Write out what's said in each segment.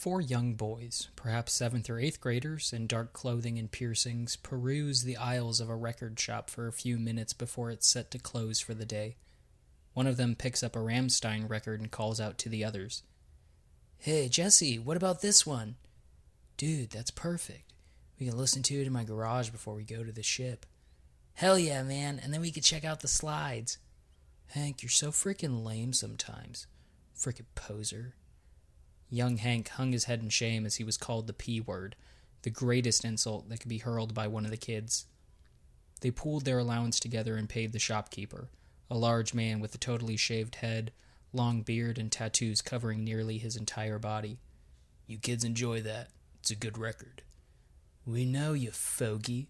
Four young boys, perhaps 7th or 8th graders, in dark clothing and piercings, peruse the aisles of a record shop for a few minutes before it's set to close for the day. One of them picks up a Rammstein record and calls out to the others. "Hey, Jesse, what about this one?" "Dude, that's perfect. We can listen to it in my garage before we go to the ship." "Hell yeah, man, and then we could check out the slides." "Hank, you're so frickin' lame sometimes. Frickin' poser." Young Hank hung his head in shame as he was called the P word, the greatest insult that could be hurled by one of the kids. They pooled their allowance together and paid the shopkeeper, a large man with a totally shaved head, long beard, and tattoos covering nearly his entire body. "You kids enjoy that. It's a good record." "We know, you fogey."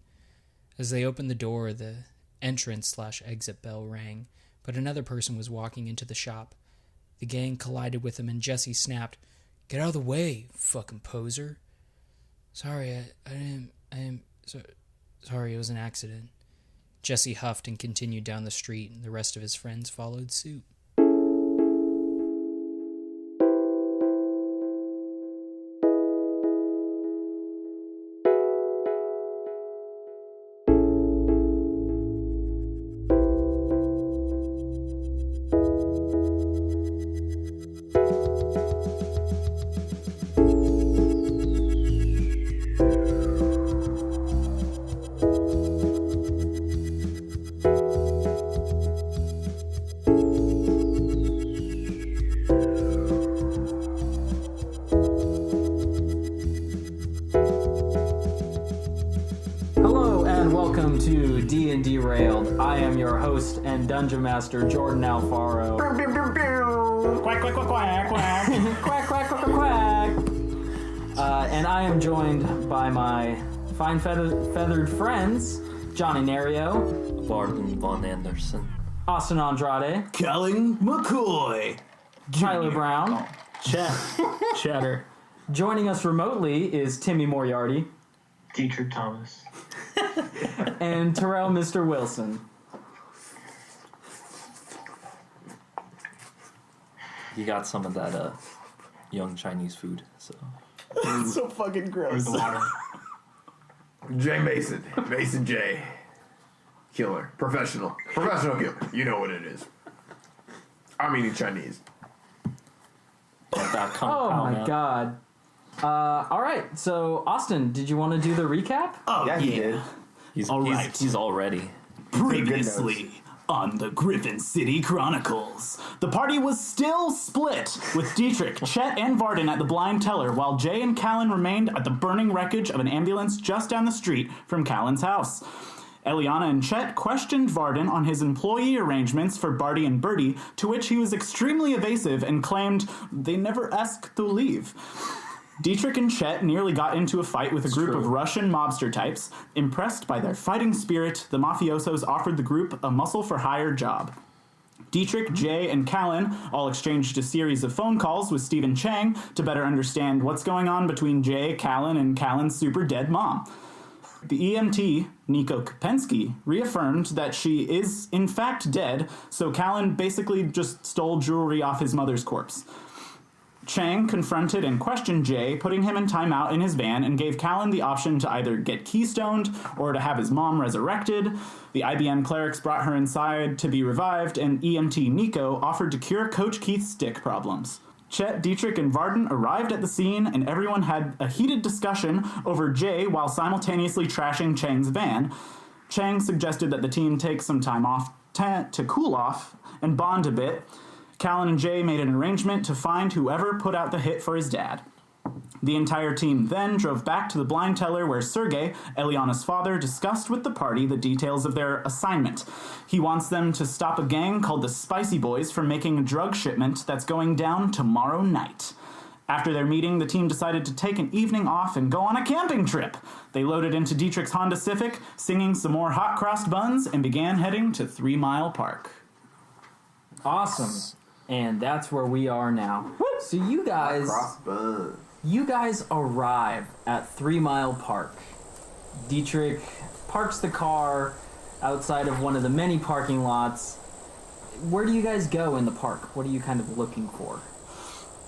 As they opened the door, the entrance/exit bell rang, but another person was walking into the shop. The gang collided with him, and Jesse snapped, "Get out of the way, fucking poser." Sorry, it was an accident." Jesse huffed and continued down the street, and the rest of his friends followed suit. Welcome to D&Derailed. I am your host and Dungeon Master, Jordan Alfaro. Quack, quack, quack, quack, quack. Quack, quack, quack, quack. And I am joined by my fine feathered friends, Johnny Nerio, Barton Von Anderson, Austin Andrade, Cullen McCoy, Tyler Brown, Cheddar. Joining us remotely is Timmy Moriarty, Dietrich Thomas, and Terrell Mr. Wilson. You got some of that young Chinese food, so. It's so fucking gross. Jay Mason J. Killer. Professional killer. You know what it is. I'm eating Chinese. Oh my god. Alright, so Austin, did you want to do the recap? Oh, Yeah, he did. He's all ready. Previously on the Griffon City Chronicles, the party was still split, with Dietrich, Chet, and Varden at the blind teller, while Jay and Callan remained at the burning wreckage of an ambulance just down the street from Callan's house. Eliana and Chet questioned Varden on his employee arrangements for Barty and Bertie, to which he was extremely evasive and claimed they never asked to leave. Dietrich and Chet nearly got into a fight with a group of Russian mobster types. Impressed by their fighting spirit, the mafiosos offered the group a muscle-for-hire job. Dietrich, Jay, and Callan all exchanged a series of phone calls with Stephen Chang to better understand what's going on between Jay, Callan, and Callan's super dead mom. The EMT, Nico Kopensky, reaffirmed that she is in fact dead, so Callan basically just stole jewelry off his mother's corpse. Chang confronted and questioned Jay, putting him in timeout in his van, and gave Callan the option to either get keystoned or to have his mom resurrected. The IBM clerics brought her inside to be revived, and EMT Nico offered to cure Coach Keith's dick problems. Chet, Dietrich, and Varden arrived at the scene, and everyone had a heated discussion over Jay while simultaneously trashing Chang's van. Chang suggested that the team take some time off to cool off and bond a bit. Callan and Jay made an arrangement to find whoever put out the hit for his dad. The entire team then drove back to the blind teller where Sergei, Eliana's father, discussed with the party the details of their assignment. He wants them to stop a gang called the Spicy Boys from making a drug shipment that's going down tomorrow night. After their meeting, the team decided to take an evening off and go on a camping trip. They loaded into Dietrich's Honda Civic, singing some more hot crossed buns, and began heading to 3 Mile Park. Awesome. And that's where we are now. So you guys arrive at 3 Mile Park. Dietrich parks the car outside of one of the many parking lots. Where do you guys go in the park? What are you kind of looking for?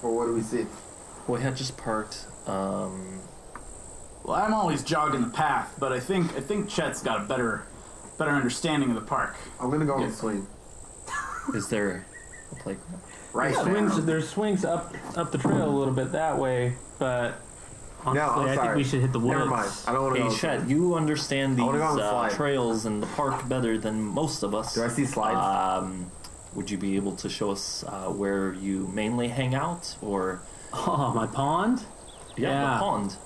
For what do we see? We had just parked. Well, I'm always jogging the path, but I think Chet's got a better understanding of the park. I'm gonna go on the swing. Is there a playground? Right There's swings up the trail a little bit that way, but honestly, I'm I think sorry. we should hit the woods. Never mind. I don't want to go. Hey, Chet, you understand I wanna go on the these slide. trails and the park better than most of us. Do I see slides? Would you be able to show us where you mainly hang out, or Oh, my pond? Yeah. the pond?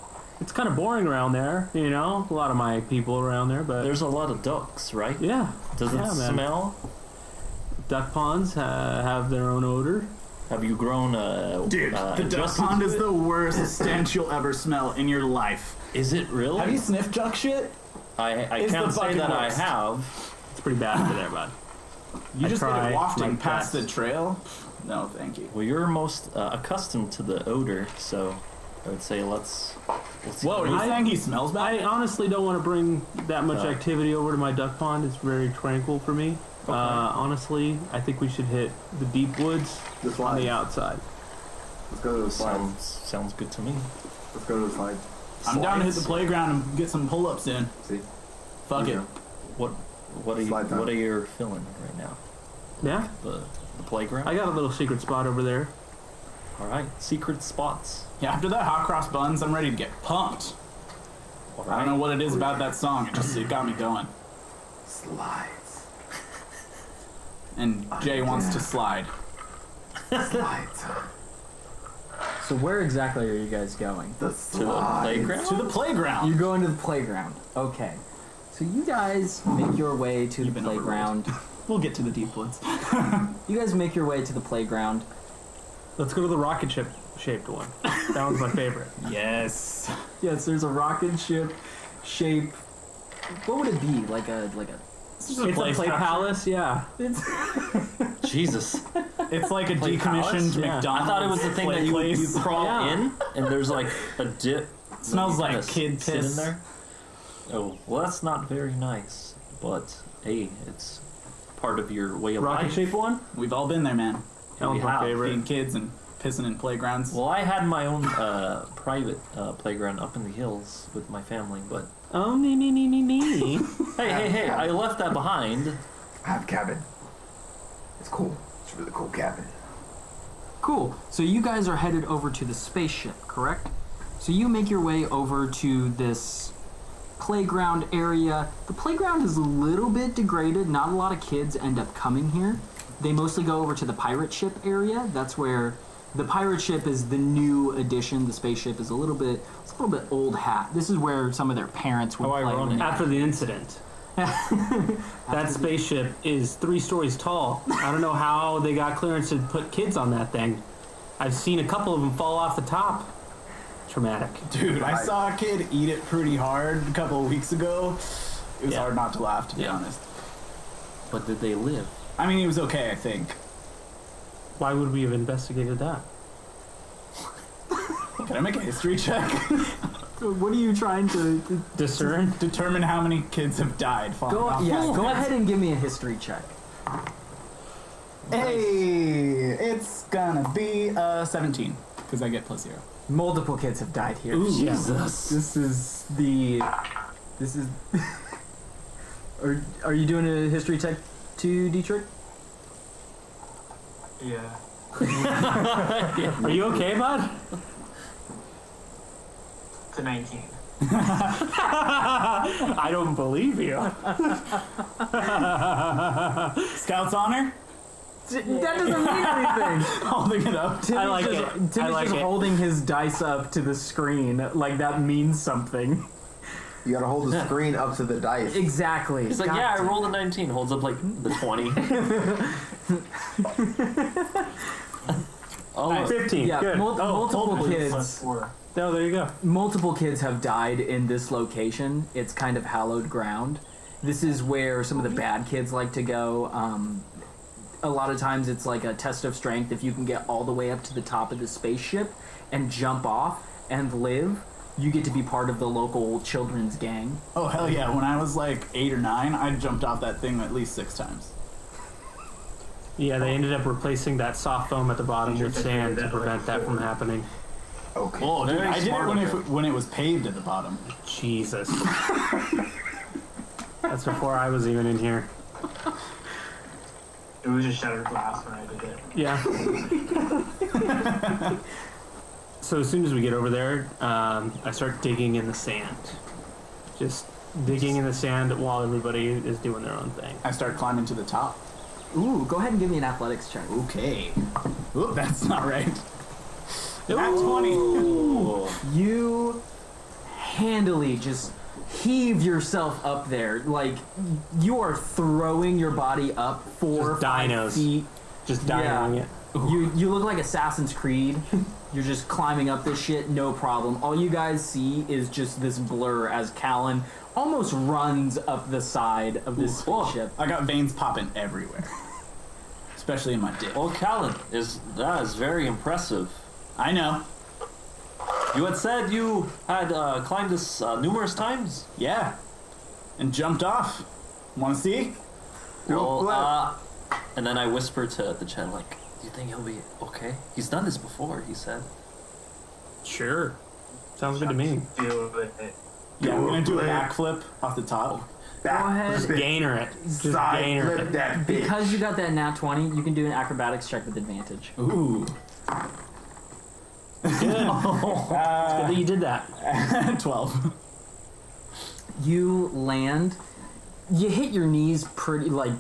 It's kind of boring around there, you know? A lot of my people around there, but... There's a lot of ducks, right? yeah. Does it man. smell? Duck ponds have their own odor. Have you grown Dude, the duck adjusted pond to is it? the worst stench you'll ever smell in your life. Is it really? Have you sniffed duck shit? I It's can't the say fucking that worst. I have. It's pretty bad over there, bud. You just try get it wafting my past best. the trail? No, thank you. Well, you're most accustomed to the odor, so I would say let's Whoa, are you saying he smells bad? I honestly don't want to bring that much activity over to my duck pond. It's very tranquil for me. Honestly, I think we should hit the deep woods The on slides. the outside. Let's go to the slides. sounds good to me. Let's go to the slides. I'm down to hit the playground and get some pull-ups in. See? Fuck it. What are you Slide time. what are you feeling right now? Yeah? The playground? I got a little secret spot over there. All right, secret spots. Yeah, after that hot cross buns, I'm ready to get pumped. All I don't know what it is about that song. It got me going. Slides. And Jay wants to slide. Slides. So where exactly are you guys going? The To the slides. playground? To the playground. You're going to the playground. Okay. So you guys make your way to the been playground. We'll get to the deep woods. You guys make your way to the playground. Let's go to the rocket ship shaped one. That one's my favorite. Yes. Yes, there's a rocket ship shape. What would it be? Like a It's a play palace, yeah. Jesus. It's like a Play decommissioned palace? Yeah. McDonald's. I thought it was the thing play that you place. crawl Yeah. in, and there's like a dip. Smells that you like kinda kid sit in piss. there. Oh, well, that's not very nice. But hey, it's part of your way of Rocket life. shaped one? We've all been there, man. That one's my Being favorite. kids and pissing in playgrounds. Well, I had my own private playground up in the hills with my family, but Oh, me. hey, I left that behind. I have a cabin. It's cool. It's a really cool cabin. Cool. So you guys are headed over to the spaceship, correct? So you make your way over to this playground area. The playground is a little bit degraded. Not a lot of kids end up coming here. They mostly go over to the pirate ship area. That's where the pirate ship is the new addition. The spaceship is a little bit old hat. This is where some of their parents would How play. ironic. when they- After the incident. That spaceship is 3 stories tall. I don't know how they got clearance to put kids on that thing. I've seen a couple of them fall off the top. Traumatic. Dude, I saw a kid eat it pretty hard a couple of weeks ago. It was Yeah. hard not to laugh, to be Yeah. honest. But did they live? I mean, he was okay, I think. Why would we have investigated that? Can I make a history check? What are you trying to Discern? Determine how many kids have died falling go? off. Yeah, go ahead and give me a history check. Hey, it's gonna be 17, because I get +0. Multiple kids have died here. Jesus. This is the. This is. Are you doing a history check too, Dietrich? Yeah. Are you okay, bud? It's a 19. I don't believe you. Scouts honor? That doesn't mean anything. Holding it up. Tim I is like just, it. Tim I is like just it. holding his dice up to the screen like that means something. You gotta hold the screen up to the dice. Exactly. He's like, God yeah, I damn. rolled a 19. Holds up like the 20. Oh, 15. Yeah, Good. multiple kids. +4. Oh, there you go. Multiple kids have died in this location. It's kind of hallowed ground. This is where some of the bad kids like to go. A lot of times it's like a test of strength. If you can get all the way up to the top of the spaceship and jump off and live, you get to be part of the local children's gang. Oh, hell yeah. When I was like 8 or 9, I jumped off that thing at least 6 times. Yeah, they ended up replacing that soft foam at the bottom with sand to prevent that from happening. Okay. Oh, dude, Very I did it smart when it was paved at the bottom. Jesus. That's before I was even in here. It was just shattered glass when I did it. Yeah. So as soon as we get over there, I start digging in the sand. Just digging in the sand while everybody is doing their own thing. I start climbing to the top. Ooh, go ahead and give me an athletics check. Okay. Oop, that's not right. Nat 20. You handily just heave yourself up there. Like, you are throwing your body up 4 or 5 dinos. feet. Just dying it. You look like Assassin's Creed. You're just climbing up this shit, no problem. All you guys see is just this blur as Callan almost runs up the side of this spaceship. I got veins popping everywhere. Especially in my dick. Oh, Callan, that is very impressive. I know. You had said you had climbed this numerous times. Yeah. And jumped off. Want to see? Well, and then I whispered to the Chen, like, do you think he'll be okay? He's done this before, he said. Sure. Sounds good to me. Do it. Yeah, I'm going to do a backflip off the top. Go ahead. Just gainer it. Just Side gainer flip it. that bitch. Because you got that nat 20, you can do an acrobatics check with advantage. Ooh. Good. It's good that you did that. 12. You land. You hit your knees pretty, like,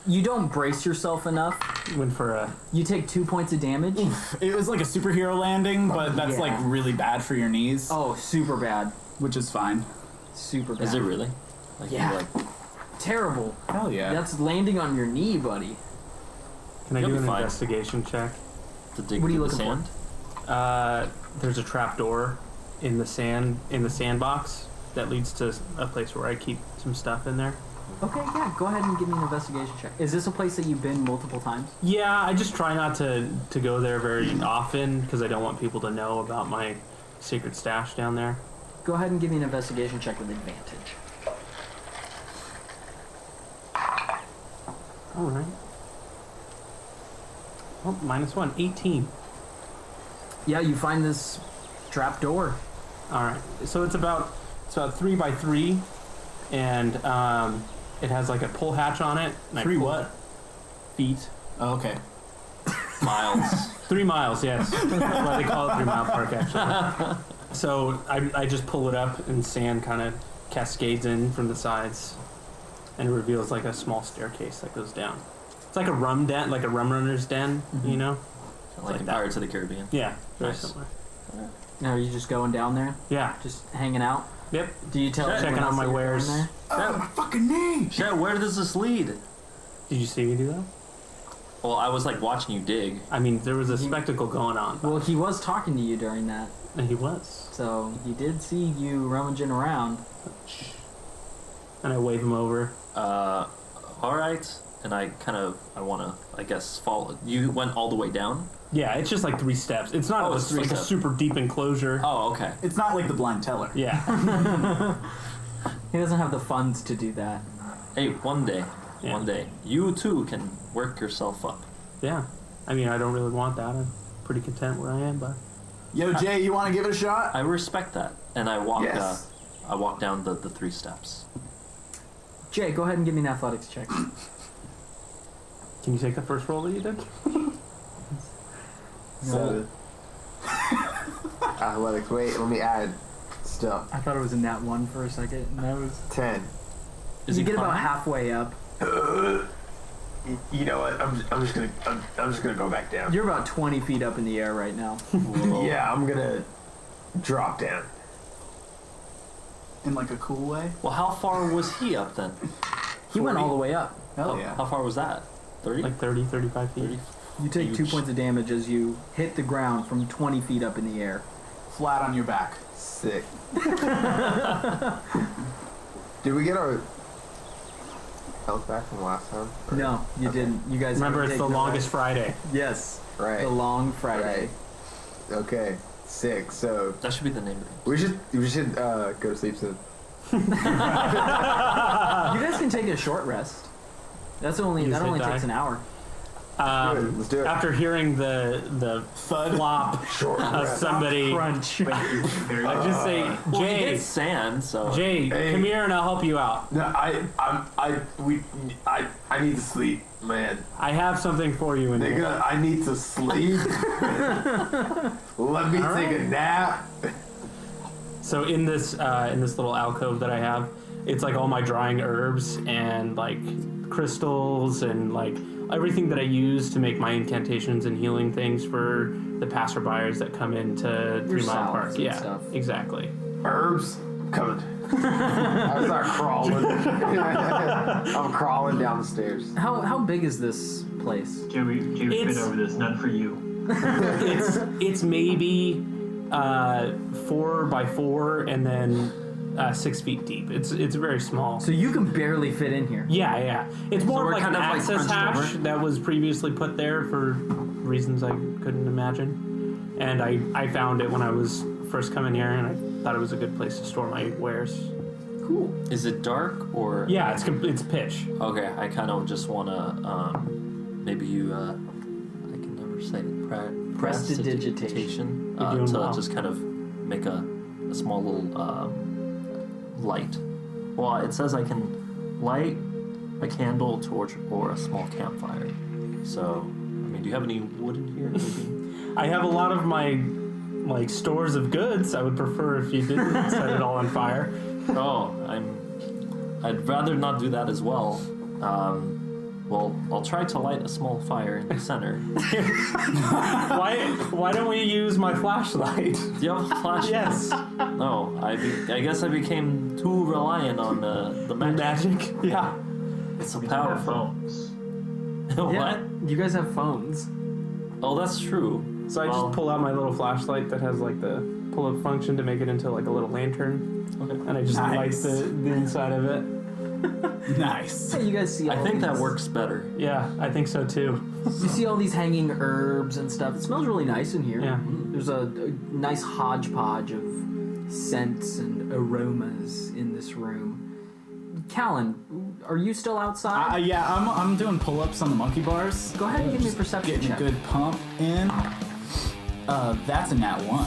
you don't brace yourself enough. Went for a... You take 2 points of damage. It was like a superhero landing, but that's Yeah. like really bad for your knees, Oh, super bad. which is fine. Super bad. Is it really? Like, Yeah. you, like, Terrible. Hell yeah. That's landing on your knee, buddy. Can I You'll do be an fine. investigation check? to dig What are you through the looking sand? There's a trap door in the sandbox that leads to a place where I keep some stuff in there. Okay, yeah, go ahead and give me an investigation check. Is this a place that you've been multiple times? Yeah, I just try not to go there very often because I don't want people to know about my secret stash down there. Go ahead and give me an investigation check with advantage. All right. Oh, -1, 18. Yeah, you find this trap door. All right. So it's about 3 by 3, and it has like a pull hatch on it. And 3 pull what? Feet. Oh, okay. Miles. 3 miles, yes. That's why they call it 3 Mile Park, actually. So I just pull it up, and sand kind of cascades in from the sides, and it reveals like a small staircase that goes down. It's like a rum den, like a rum runner's den, you know? like in that. Pirates of the Caribbean. Yeah, very Nice. similar. Now, are you just going down there? Yeah. Just hanging out? Yep. Do you tell Check- everyone checking out else my that you're wares. going there? Oh, my fucking knee! Chet, where does this lead? Did you see me do that? Well, I was like watching you dig. I mean, there was a spectacle going on, Well, he was talking to you during that, and he was. so he did see you rummaging around. And I wave him over. All right. And I want to, I guess, follow. You went all the way down? Yeah, it's just like 3 steps. It's not it's 3 like a steps. super deep enclosure. Oh, okay. It's not like the blind teller. Yeah. He doesn't have the funds to do that. Hey, one day, Yeah. you too can work yourself up. Yeah. I mean, I don't really want that. I'm pretty content where I am, but... Yo, Jay, you want to give it a shot? I respect that. And I walk, Yes. I walk down the 3 steps. Jay, go ahead and give me an athletics check. Can you take the first roll that you did? 7. Athletics. Wait, let me add stuff. I thought it was a nat 1 for a second, and that was... 10. Is you he get about climbing? halfway up. You know what? I'm just gonna go back down. You're about 20 feet up in the air right now. Whoa. Yeah, I'm gonna drop down. In like a cool way? Well, how far was he up then? He went all the way up. Hell How, yeah. how far was that? 30? Like 30, 35 feet. 30? You take 2 Huge. points of damage as you hit the ground from 20 feet up in the air. Flat on your back. Sick. Did we get our health back from last time? Or- No, you Okay. didn't. You guys Remember, haven't it's the taken longest Friday. rest. Yes, Right. the long Friday. Right. Okay. Sick. So That should be the name of it. we should go to sleep soon. You guys can take a short rest. That Use only hit takes die. an hour. Let's do it. After hearing the flop of somebody, Crunch. I just say, Well, Jay, it's sand, so Jay, Hey. come here and I'll help you out. No, I need to sleep, man. I have something for you in here. Nigga, I need to sleep. Let me take a nap. So in this little alcove that I have, it's like all my drying herbs and like crystals and like everything that I use to make my incantations and healing things for the passerbyers that come into 3 Mile salves Park. and Yeah, stuff. exactly. Herbs coming. I start crawling. I'm crawling down the stairs. How big is this place? Joey fit It's- over this, none for you. It's maybe 4 by 4 and then 6 feet deep. It's very small. So you can barely fit in here. Yeah. It's more we're like kind an of, like, access crunched hatch over? that was previously put there for reasons I couldn't imagine. And I found it when I was first coming here, and I thought it was a good place to store my wares. Cool. is it dark or? Yeah, it's pitch. Okay, I kind of just want to, maybe you, I can never say it, Prestidigitation. You're doing to well. just kind of make a small little light. Well, it says I can light a candle, torch, or a small campfire. So, I mean, do you have any wood in here? Maybe? I have a lot of my like stores of goods. I would prefer if you didn't set it all on fire. Oh, I'd rather not do that as well. Well, I'll try to light a small fire in the center. Why don't we use my flashlight? Do you have a flashlight? Yes. No, I guess I became too reliant on the magic. Magic. Yeah. It's so We do have powerful. phones. What? Yeah, you guys have phones. Oh, that's true. So I Well, just pull out my little flashlight that has like the pull-up function to make it into like a little lantern, Okay. and I just light Nice. the inside of it. Nice. Hey, you guys see all I think that these- works better. Yeah, I think so too. You see all these hanging herbs and stuff. It smells really nice in here. Yeah. There's a nice hodgepodge of scents and aromas in this room. Callan, are you still outside? Yeah, I'm doing pull-ups on the monkey bars. Go ahead and give me a perception Getting check. a good pump in. That's a nat 1.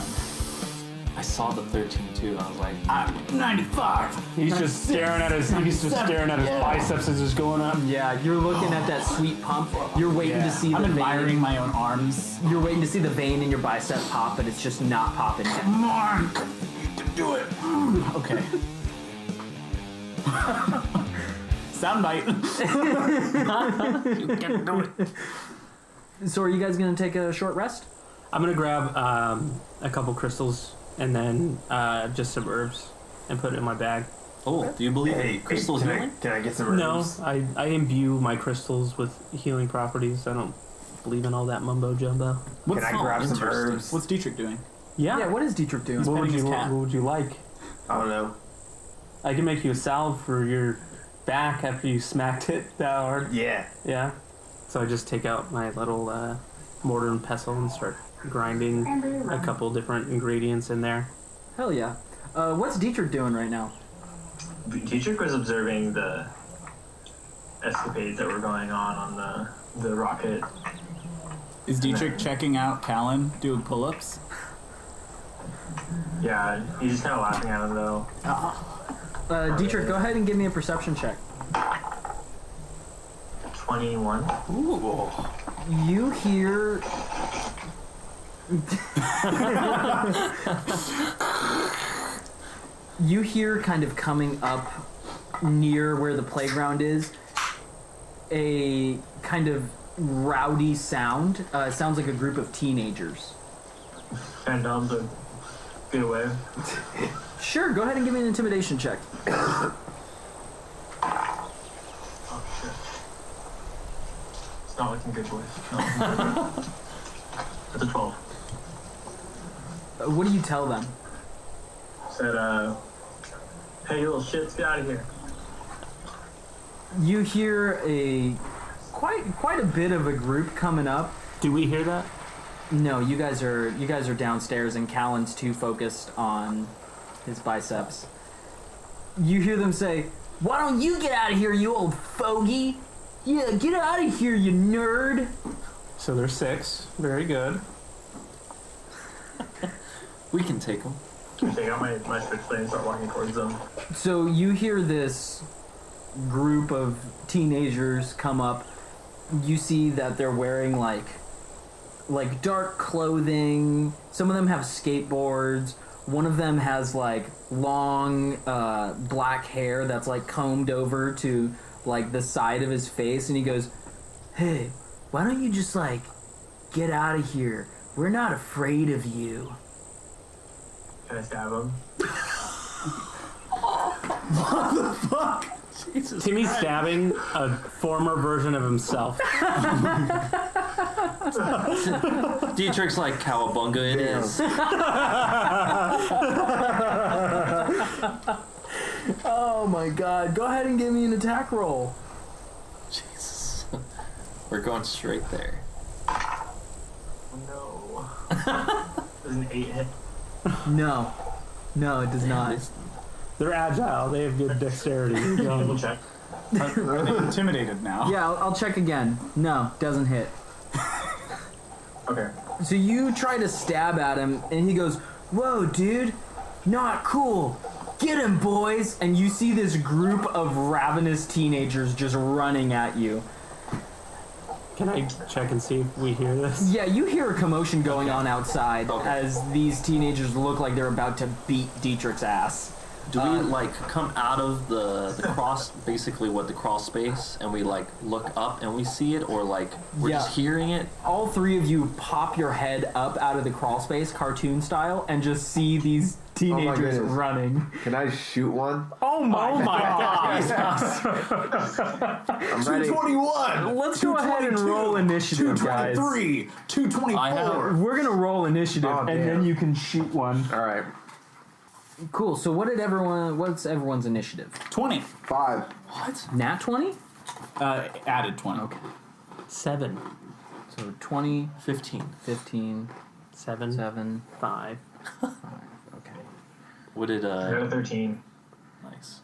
I saw the 13 too. I was like, I'm 95. He's just staring at his biceps as it's going up. Yeah, you're looking at that sweet pump. You're waiting to see I'm the admiring vein. my own arms. You're waiting to see the vein in your bicep pop, but it's just not popping yet. Mark, you can do it. Okay. Soundbite. You can do it. So are you guys gonna take a short rest? I'm gonna grab a couple crystals and then just some herbs and put it in my bag. oh, do you believe in crystal healing? Can I get some herbs? No, I imbue my crystals with healing properties. I don't believe in all that mumbo jumbo. What's, Can I grab some interesting. herbs? what's Dietrich doing? Yeah, what is Dietrich doing? What would petting you his cat. What would you like? I don't know. I can make you a salve for your back after you smacked it that hard. Yeah. Yeah. So I just take out my little mortar and pestle and start grinding a couple different ingredients in there. Hell yeah. What's Dietrich doing right now? Dietrich was observing the escapades that were going on the rocket. Is Dietrich checking out Callan doing pull-ups? Yeah, he's just kind of laughing at him though. Dietrich, go ahead and give me a perception check. 21. Ooh. You hear... you hear kind of coming up near where the playground is a kind of rowdy sound. Sounds like a group of teenagers. And to get away. Sure, go ahead and give me an intimidation check. Oh shit. It's not looking good, boys. No. That's a 12. What do you tell them? Said, hey, you little shits, get out of here. You hear a quite a bit of a group coming up. Do we hear that? No, you guys are downstairs, and Callan's too focused on his biceps. You hear them say, "Why don't you get out of here, you old fogey?" Yeah, get out of here, you nerd. So there's 6. Very good. We can take them. I take out my switchblade and start walking towards them. So you hear this group of teenagers come up. You see that they're wearing like dark clothing. Some of them have skateboards. One of them has like long black hair that's like combed over to like the side of his face, and he goes, "Hey, why don't you just like get out of here? We're not afraid of you." Can I stab him? Jesus. Timmy's stabbing a former version of himself. Dietrich's like, cowabunga it is. Oh my god, go ahead and give me an attack roll. Jesus. We're going straight there. No. Does an 8 hit? No, it does not. They're agile. They have good dexterity. Double check. Are they intimidated now? Yeah, I'll check again. No, doesn't hit. Okay. So you try to stab at him, and he goes, "Whoa, dude, not cool. Get him, boys!" And you see this group of ravenous teenagers just running at you. Can I check and see if we hear this? Yeah, you hear a commotion going on outside as these teenagers look like they're about to beat Dietrich's ass. Do we like come out of the cross, basically what the crawl space, and we like look up and we see it, or like we're Yeah. just hearing it? All three of you pop your head up out of the crawl space, cartoon style, and just see these teenagers goodness. running. Can I shoot one? Oh my god! I'm ready. 221. Let's go ahead and roll initiative, guys. 223. 224. I have- We're gonna roll initiative, Oh, and damn. then you can shoot one. All right. Cool. So what's everyone's initiative? 20. 5. What? Nat 20? Added 20. Okay. 7. So 20, 15. 15, 7. 7, 5. 5. Okay. What did I got a 13. Nice.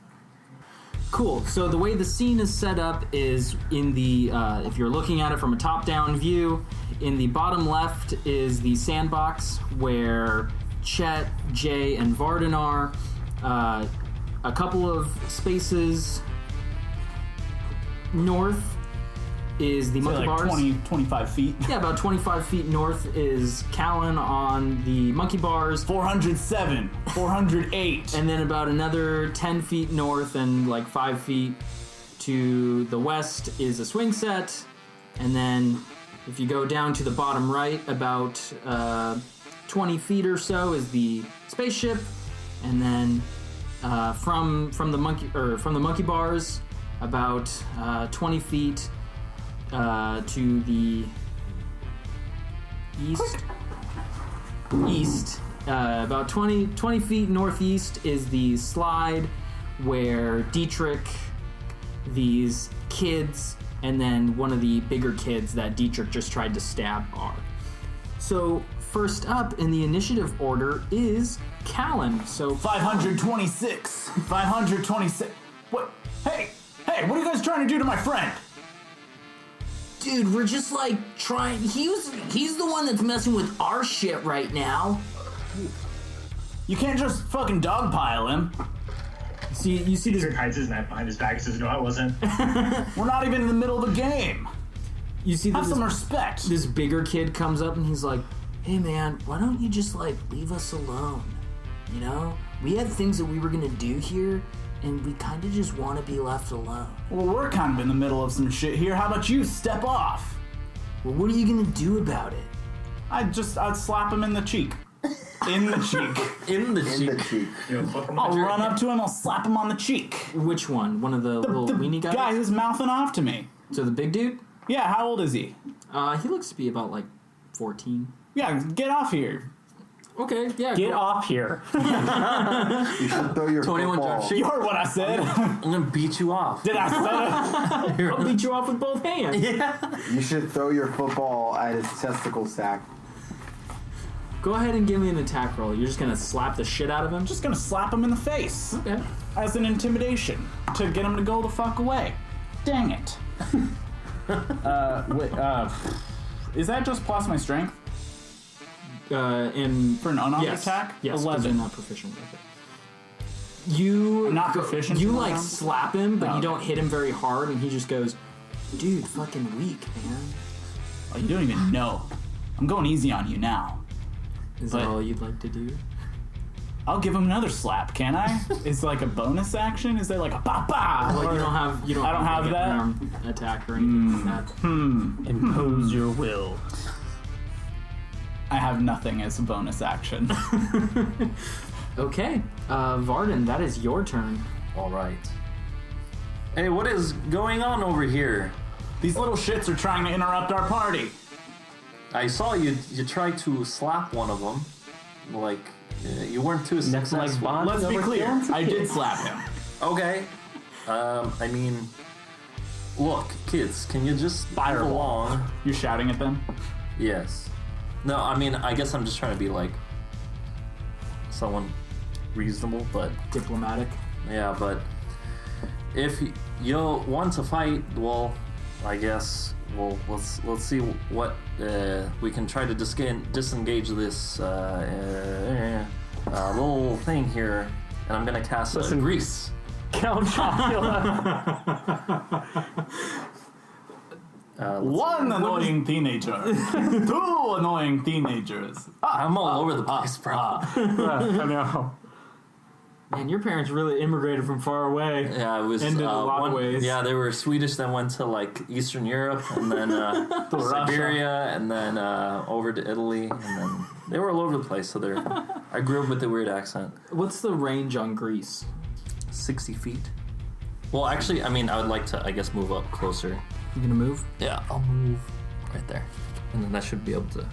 Cool. So the way the scene is set up is in the, if you're looking at it from a top-down view, in the bottom left is the sandbox where Chet, Jay, and Varden are. A couple of spaces north is the monkey bars. 25 feet. Yeah, about 25 feet north is Callan on the monkey bars. 407. 408. And then about another 10 feet north and like 5 feet to the west is a swing set. And then if you go down to the bottom right, about 20 feet or so is the spaceship. And then from the monkey bars, about 20 feet to the east, about 20 feet northeast is the slide where Dietrich, these kids, and then one of the bigger kids that Dietrich just tried to stab are. So first up in the initiative order is Callan. So 526. 526. What? Hey, what are you guys trying to do to my friend? dude, we're just like trying. He's the one that's messing with our shit right now. You can't just fucking dogpile him. You see this? Dietrich hides his knife behind his back and says, "No, I wasn't." We're not even in the middle of the game. You see Have this? some respect. This bigger kid comes up and he's like, "Hey man, why don't you just like leave us alone? You know, we had things that we were gonna do here, and we kind of just want to be left alone." Well, we're kind of in the middle of some shit here. How about you step off? Well, what are you gonna do about it? I'd slap him in the cheek. In the cheek. In the In the cheek. You know, fuck him I'll up. run up to him, I'll slap him on the cheek. Which one? One of the little The weenie guys? guy who's mouthing off to me. So the big dude? Yeah, how old is he? He looks to be about like 14. Yeah, get off here. Okay, yeah. Get cool. off here. You should throw your 21 football. jump You heard what I said. I'm gonna beat you off. Did I say it? I'll beat you off with both hands. You should throw your football at his testicle sack. Go ahead and give me an attack roll. You're just gonna slap the shit out of him? Just gonna slap him in the face. Okay. As an intimidation. To get him to go the fuck away. Dang it. Is that just plus my strength? In For an unarmed yes, attack? yes, 'cause 11. you're not proficient with it. You I'm not proficient You in like unarmed? slap him, but Oh, you okay. don't hit him very hard, and he just goes, "Dude, fucking weak, man." Oh, you don't even know. I'm going easy on you now. Is But- that all you'd like to do? I'll give him another slap, can I? Is like a bonus action? Is there like a ba-ba? Well, Or- you don't have I don't have like, that? an armed attack or anything like that. Impose your will. I have nothing as a bonus action. Okay, Varden, that is your turn. All right. Hey, what is going on over here? These little shits are trying to interrupt our party. I saw you tried to slap one of them. Like, you weren't too successful. bonding Let's be over clear. killing I did slap him. Okay. I mean, look, kids, can you just move along? You're shouting at them? Yes. No, I mean, I guess I'm just trying to be like someone reasonable, but Diplomatic. yeah, but if you'll want to fight, well, I guess let's see what we can try to disengage this little thing here, and I'm gonna cast grease. Count Chocula. One annoying teenager. Two annoying teenagers. I'm all over the place, bro. I know. Man, your parents really immigrated from far away. Yeah, it was Ended a lot of ways. Yeah, they were Swedish, then went to like Eastern Europe, and then Siberia, and then over to Italy, and then they were all over the place. So I grew up with a weird accent. What's the range on Greece? 60 feet. Well, actually, I mean, I would like to, I guess, move up closer. You gonna move? Yeah, I'll move right there, and then I should be able to.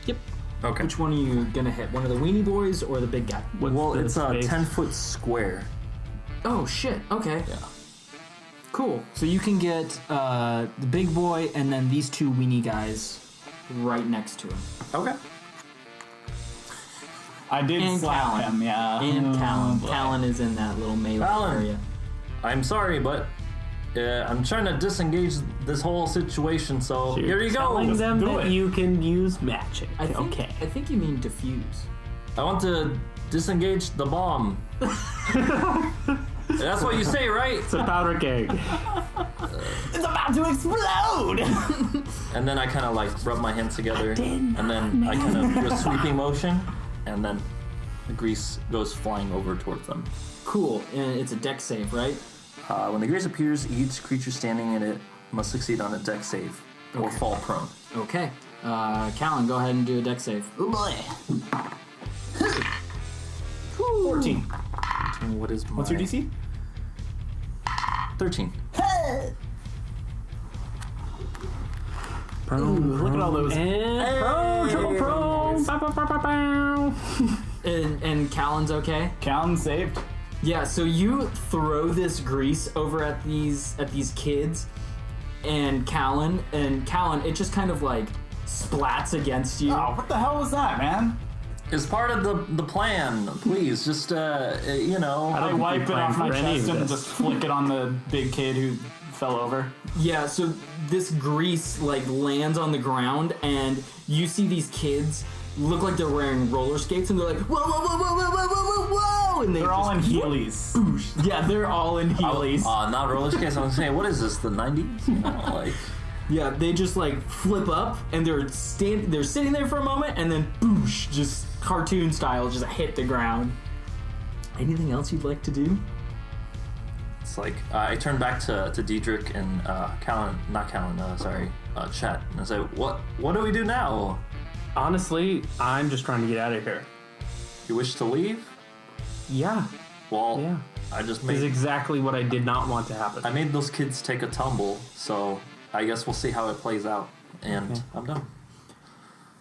Yep. Okay. Which one are you gonna hit? One of the weenie boys or the big guy? Well, the it's a space? 10-foot square. Oh shit. Okay. Yeah. Cool. So you can get the big boy and then these two weenie guys right next to him. Okay. I did And slap Callan. him, yeah. And Callan. boy. Callan is in that little melee Callan. area. I'm sorry, but I'm trying to disengage this whole situation. So here you go. Telling them do that it. you can use magic. I think, Okay. I think you mean diffuse. I want to disengage the bomb. That's what you say, right? It's a powder keg. It's about to explode! And then I kind of like rub my hands together, and then I kind of do a sweeping motion, and then the grease goes flying over towards them. Cool. And it's a deck save, right? When the grease appears, each creature standing in it must succeed on a deck save or fall prone. Okay. Callan, go ahead and do a deck save. Oh boy. 14. What is What's your DC? 13. Look at all those. And prone, triple prone. Bow, bow, bow, bow, bow. And Callan's okay? Callan saved. Yeah, so you throw this grease over at these kids and Callan, it just kind of like splats against you. Oh, what the hell was that, man? It's part of the plan. Please, just you know. I think wipe we it off my planned for any chest of and this. just flick it on the big kid who fell over. Yeah, so this grease like lands on the ground and you see these kids look like they're wearing roller skates and they're like, whoa, whoa, whoa, whoa, whoa, whoa, whoa, whoa, whoa, and They're all in Heelys. Yeah, they're all in Heelys. Not roller skates. I'm saying, what is this? The 90s? You know, like. Yeah, they just like flip up and they're sitting there for a moment and then boosh, just cartoon style, just hit the ground. Anything else you'd like to do? It's like I turn back to Diedrich and Chet, and I say, "What do we do now? Honestly, I'm just trying to get out of here. You wish to leave? Yeah. Well, Yeah. I just This is made exactly what I did not want to happen. I made those kids take a tumble, so I guess we'll see how it plays out." And I'm done.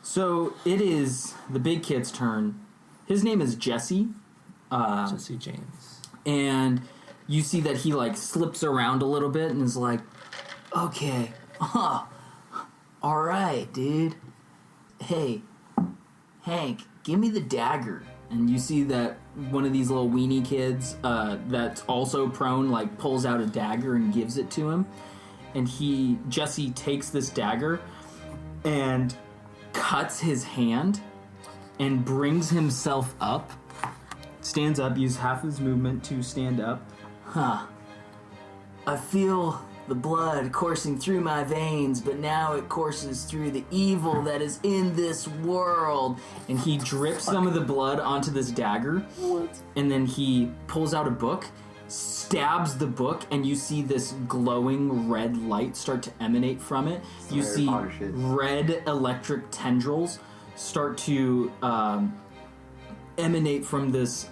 So it is the big kid's turn. His name is Jesse. Jesse James. And you see that he like slips around a little bit and is like, okay, all right, dude. Hey, Hank, give me the dagger. And you see that one of these little weenie kids that's also prone like pulls out a dagger and gives it to him. and Jesse takes this dagger and cuts his hand and brings himself up. Stands up, uses half his movement to stand up. I feel the blood coursing through my veins, but now it courses through the evil that is in this world. And he drips some of the blood onto this dagger. What? And then he pulls out a book, stabs the book, and you see this glowing red light start to emanate from it. You see red electric tendrils start to emanate from this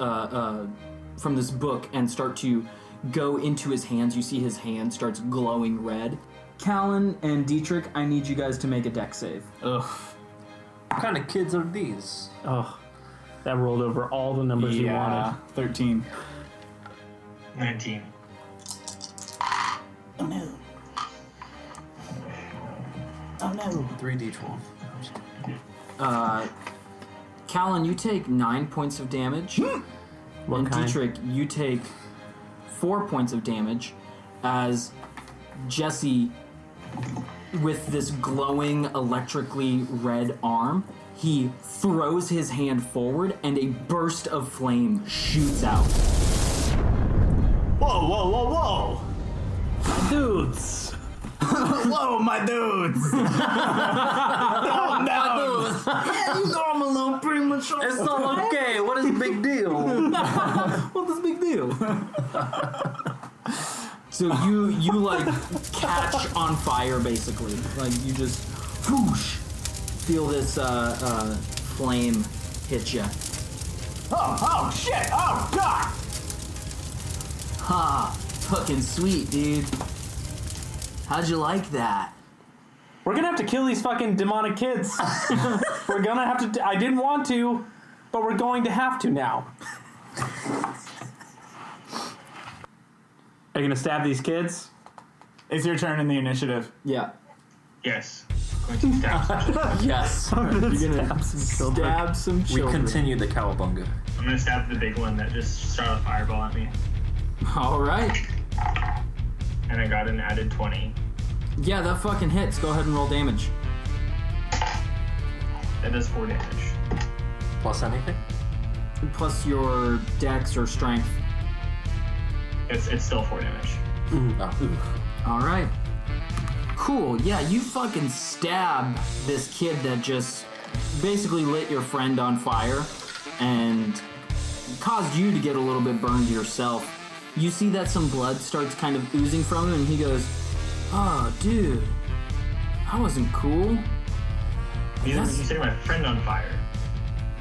book and start to go into his hands. You see his hand starts glowing red. Callan and Dietrich, I need you guys to make a dex save. Ugh. What kind of kids are these? Oh, that rolled over all the numbers you wanted. 13. 19. Oh no. Oh no. 3d12. Callan, you take 9 points of damage. What kind? Dietrich, you take 4 points of damage as Jesse, with this glowing electrically red arm, he throws his hand forward and a burst of flame shoots out. Whoa, whoa, whoa, whoa! Dudes! Whoa, my dudes! Calm down! Yeah, you know I'm a little premature. It's not okay. What is the big deal? What's the big deal? So you like catch on fire basically. Like you just whoosh, feel this flame hit you. Oh shit! Oh god! Ha! Fucking sweet, dude. How'd you like that? We're gonna have to kill these fucking demonic kids. We're gonna have to. I didn't want to, but we're going to have to now. Are you gonna stab these kids? It's your turn in the initiative. Yeah. Yes. Going to stab some children. Yes. You're gonna stab some We children. continue the cowabunga. I'm going to stab the big one that just shot a fireball at me. All right. And I got an added 20. Yeah, that fucking hits. Go ahead and roll damage. That does 4 damage. Plus anything? Plus your dex or strength. It's still 4 damage. All right. Cool. Yeah, you fucking stab this kid that just basically lit your friend on fire and caused you to get a little bit burned yourself. You see that some blood starts kind of oozing from him, and he goes, "Oh, dude, that wasn't cool." You setting my friend on fire.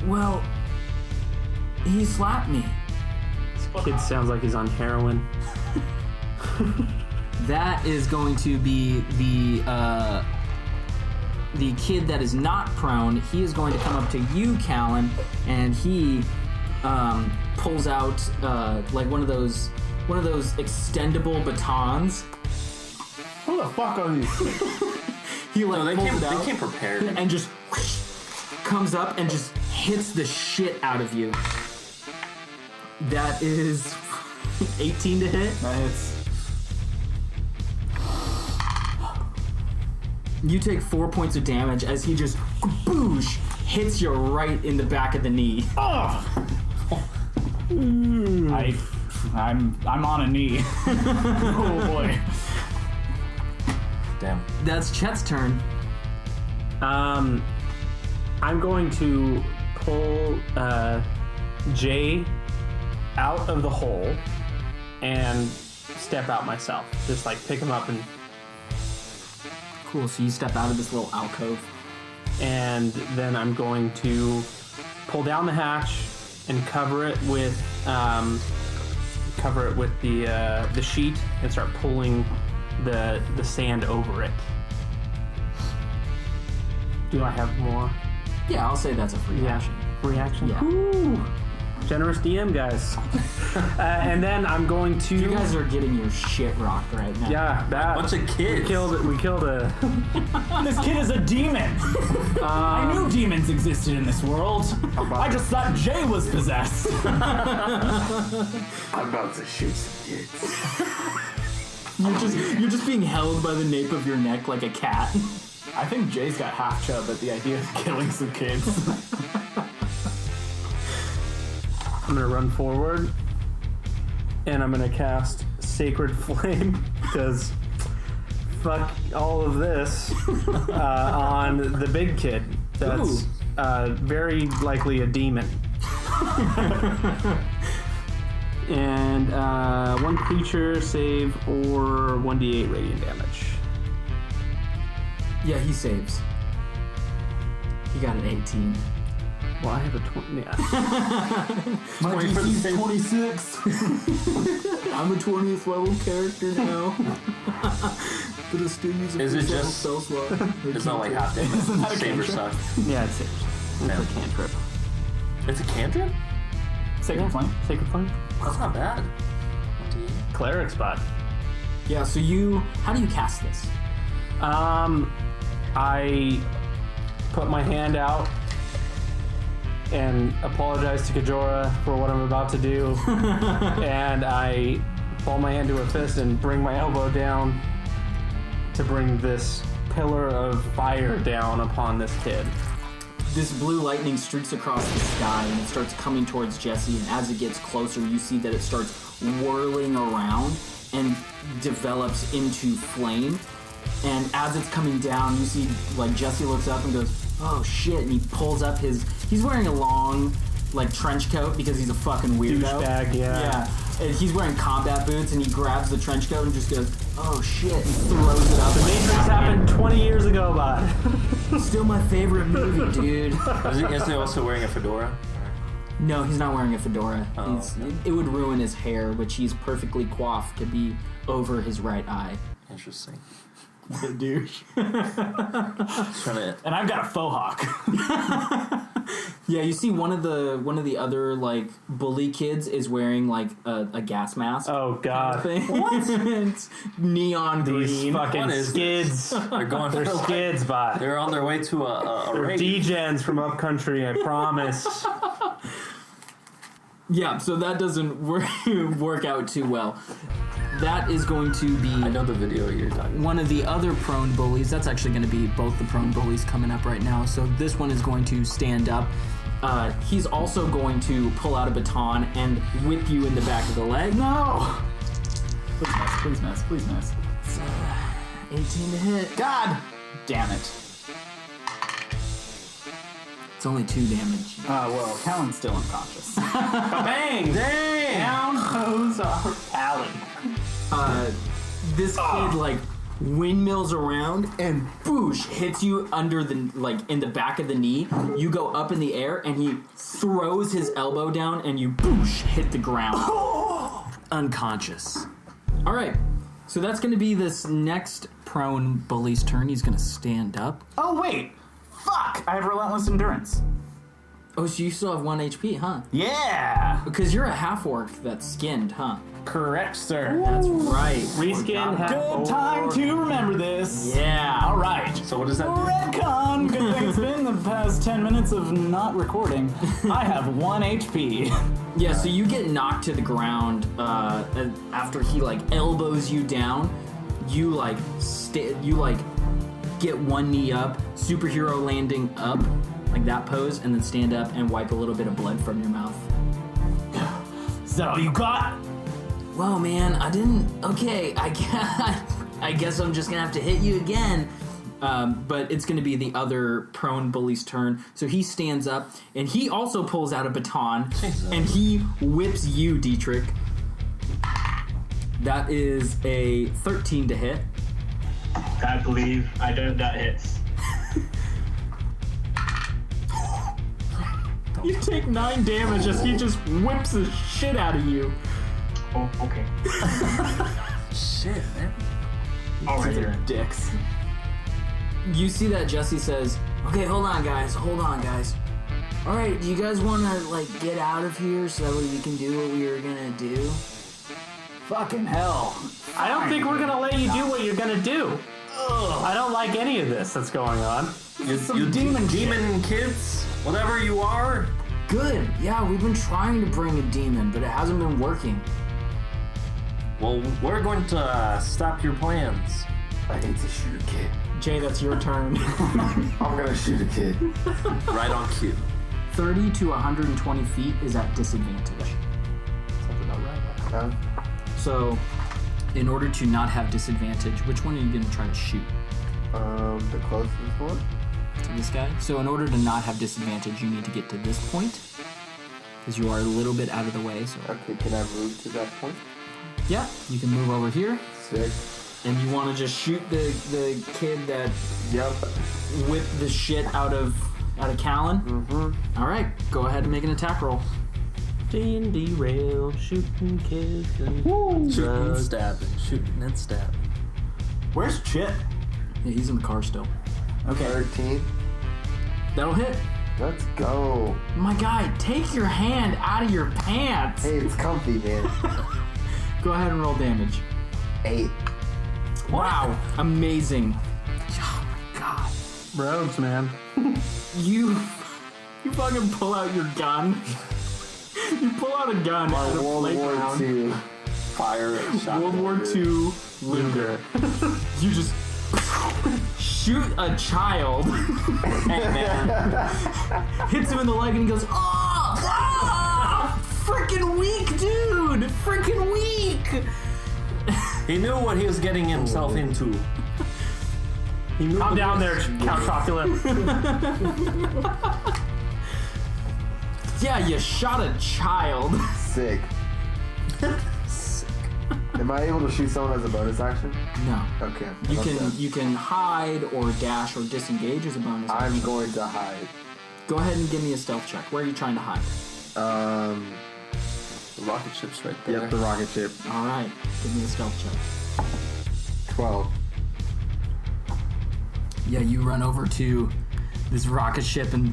Well, he slapped me. Kid sounds like he's on heroin. That is going to be the kid that is not prone. He is going to come up to you, Callan, and he pulls out like one of those extendable batons. Who the fuck are these kids? He like They pulls it out came prepared. and just comes up and just hits the shit out of you. That is 18 to hit. That hits. You take 4 points of damage as he just boosh hits you right in the back of the knee. I'm on a knee. Oh boy. Damn. That's Chet's turn. I'm going to pull Jay out of the hole and step out myself. Just like pick him up and Cool, so you step out of this little alcove. and then I'm going to pull down the hatch and cover it with the sheet and start pulling the sand over it. Do I have more? Yeah, I'll say that's a free action. Reaction? Yeah. Ooh. Generous DM, guys. And then I'm going to... You guys are getting your shit rocked right now. Yeah, that... Bunch of kids. We killed a... This kid is a demon. I knew demons existed in this world. I just thought Jay was possessed. I'm about to shoot some kids. You're just being held by the nape of your neck like a cat. I think Jay's got half chub at the idea of killing some kids. I'm gonna run forward, and I'm gonna cast Sacred Flame, because fuck all of this on the big kid. That's very likely a demon. And one creature save or 1d8 radiant damage. Yeah, he saves. He got an 18. Well, I have a 20. Yeah. My DC's 26. I'm a 20th level character now. Gonna still use a Is it spell just- slot. It's not like half damage. Isn't that a Saber cantrip? sucks. Yeah, it saves. It's a cantrip. It's a cantrip? Sacred Flame. Sacred Flame? That's not bad. Cleric spot. Yeah, so how do you cast this? I put my hand out and apologize to Kajora for what I'm about to do. And I ball my hand to a fist and bring my elbow down to bring this pillar of fire down upon this kid. This blue lightning streaks across the sky and it starts coming towards Jesse, and as it gets closer, you see that it starts whirling around and develops into flame. And as it's coming down, you see, like, Jesse looks up and goes, oh shit, and he pulls up he's wearing a long, like, trench coat because he's a fucking weirdo. Douchebag, yeah. And he's wearing combat boots, and he grabs the trench coat and just goes, oh shit, and throws it up. The Matrix happened 20 years ago, bud. Still my favorite movie, dude. Is he also wearing a fedora? No, he's not wearing a fedora. Oh, okay. It would ruin his hair, which he's perfectly coiffed to be over his right eye. Interesting. The douche. Trying to... And I've got a faux hawk. Yeah, you see one of the other, like, bully kids is wearing, like, a gas mask. Oh god. What? It's neon These green. fucking What is skids. They're going They're for skids, bot. They're on their way to a They're raid. degens from upcountry, I promise. Yeah, so that doesn't work out too well. That is going to be I know the video you're talking about. one of the other prone bullies. That's actually going to be both the prone bullies coming up right now. So this one is going to stand up. He's also going to pull out a baton and whip you in the back of the leg. No! Please miss, please miss, please miss. 18 to hit. God damn it. It's only 2 damage. Well, Callan's still unconscious. Bang! Dang! Down goes our Callan. This kid, like, windmills around and boosh hits you under the, like, in the back of the knee. You go up in the air and he throws his elbow down and you boosh hit the ground. Unconscious. All right, so that's going to be this next prone bully's turn. He's going to stand up. Oh, wait. Fuck! I have relentless endurance. Oh, so you still have 1 HP, huh? Yeah! Because you're a half-orc that's skinned, huh? Correct, sir. That's right. Reskin half Good time to remember this. Yeah. Alright. So what does that do? Redcon! Good thing it's been the past 10 minutes of not recording. I have 1 HP. Yeah, so you get knocked to the ground after he, like, elbows you down. You, like, get one knee up, superhero landing up, like that pose, and then stand up and wipe a little bit of blood from your mouth. Is that all you got? Well, man, I didn't... Okay, I guess I'm just gonna have to hit you again. But it's gonna be the other prone bully's turn. So he stands up, and he also pulls out a baton, and he whips you, Dietrich. That is a 13 to hit. I believe that hits. You take 9 damage as he just whips the shit out of you. Oh, okay. Shit, man. All right, These are then. dicks. You see that Jesse says, okay, hold on, guys. All right, do you guys want to, like, get out of here so that way we can do what we were going to do? Fucking hell. I don't think we're gonna let you do what you're gonna do. I don't like any of this that's going on. You demon kids, whatever you are. Good. Yeah, we've been trying to bring a demon, but it hasn't been working. Well, we're going to stop your plans. I hate to shoot a kid. Jay, that's your turn. I'm gonna shoot a kid. Right on cue. 30 to 120 feet is at disadvantage. Sounds about right. So, in order to not have disadvantage, which one are you going to try to shoot? The closest one? To this guy? So, in order to not have disadvantage, you need to get to this point. Because you are a little bit out of the way. So, Okay, can I move to that point? yeah, you can move over here. Sick. And you want to just shoot the kid that Yep. whipped the shit out of Callan? Mm-hmm. All right, go ahead and make an attack roll. D&Derailed, shooting kids and Shooting and drugs. stabbing. Shooting and stabbing. Where's Chip? Yeah, he's in the car still. Okay. 13. That'll hit. Let's go. My guy, take your hand out of your pants. Hey, it's comfy, man. Go ahead and roll damage. 8. Wow, amazing. Oh my god. Rogues, man. You fucking pull out your gun. You pull out a gun My at a World War playground. II. Fire and shotgun. World War II Luger. You just shoot a child. Hey, man. Hits him in the leg and he goes, oh! Freaking weak, dude! Freaking weak! He knew what he was getting himself into. He knew Calm what down he there, was- Count Chocula. Yeah, you shot a child. Sick. Am I able to shoot someone as a bonus action? No. Okay. You can hide or dash or disengage as a bonus I'm action. going to hide. Go ahead and give me a stealth check. Where are you trying to hide? The rocket ship's right there. Yep, the rocket ship. All right, give me a stealth check. 12. Yeah, you run over to this rocket ship and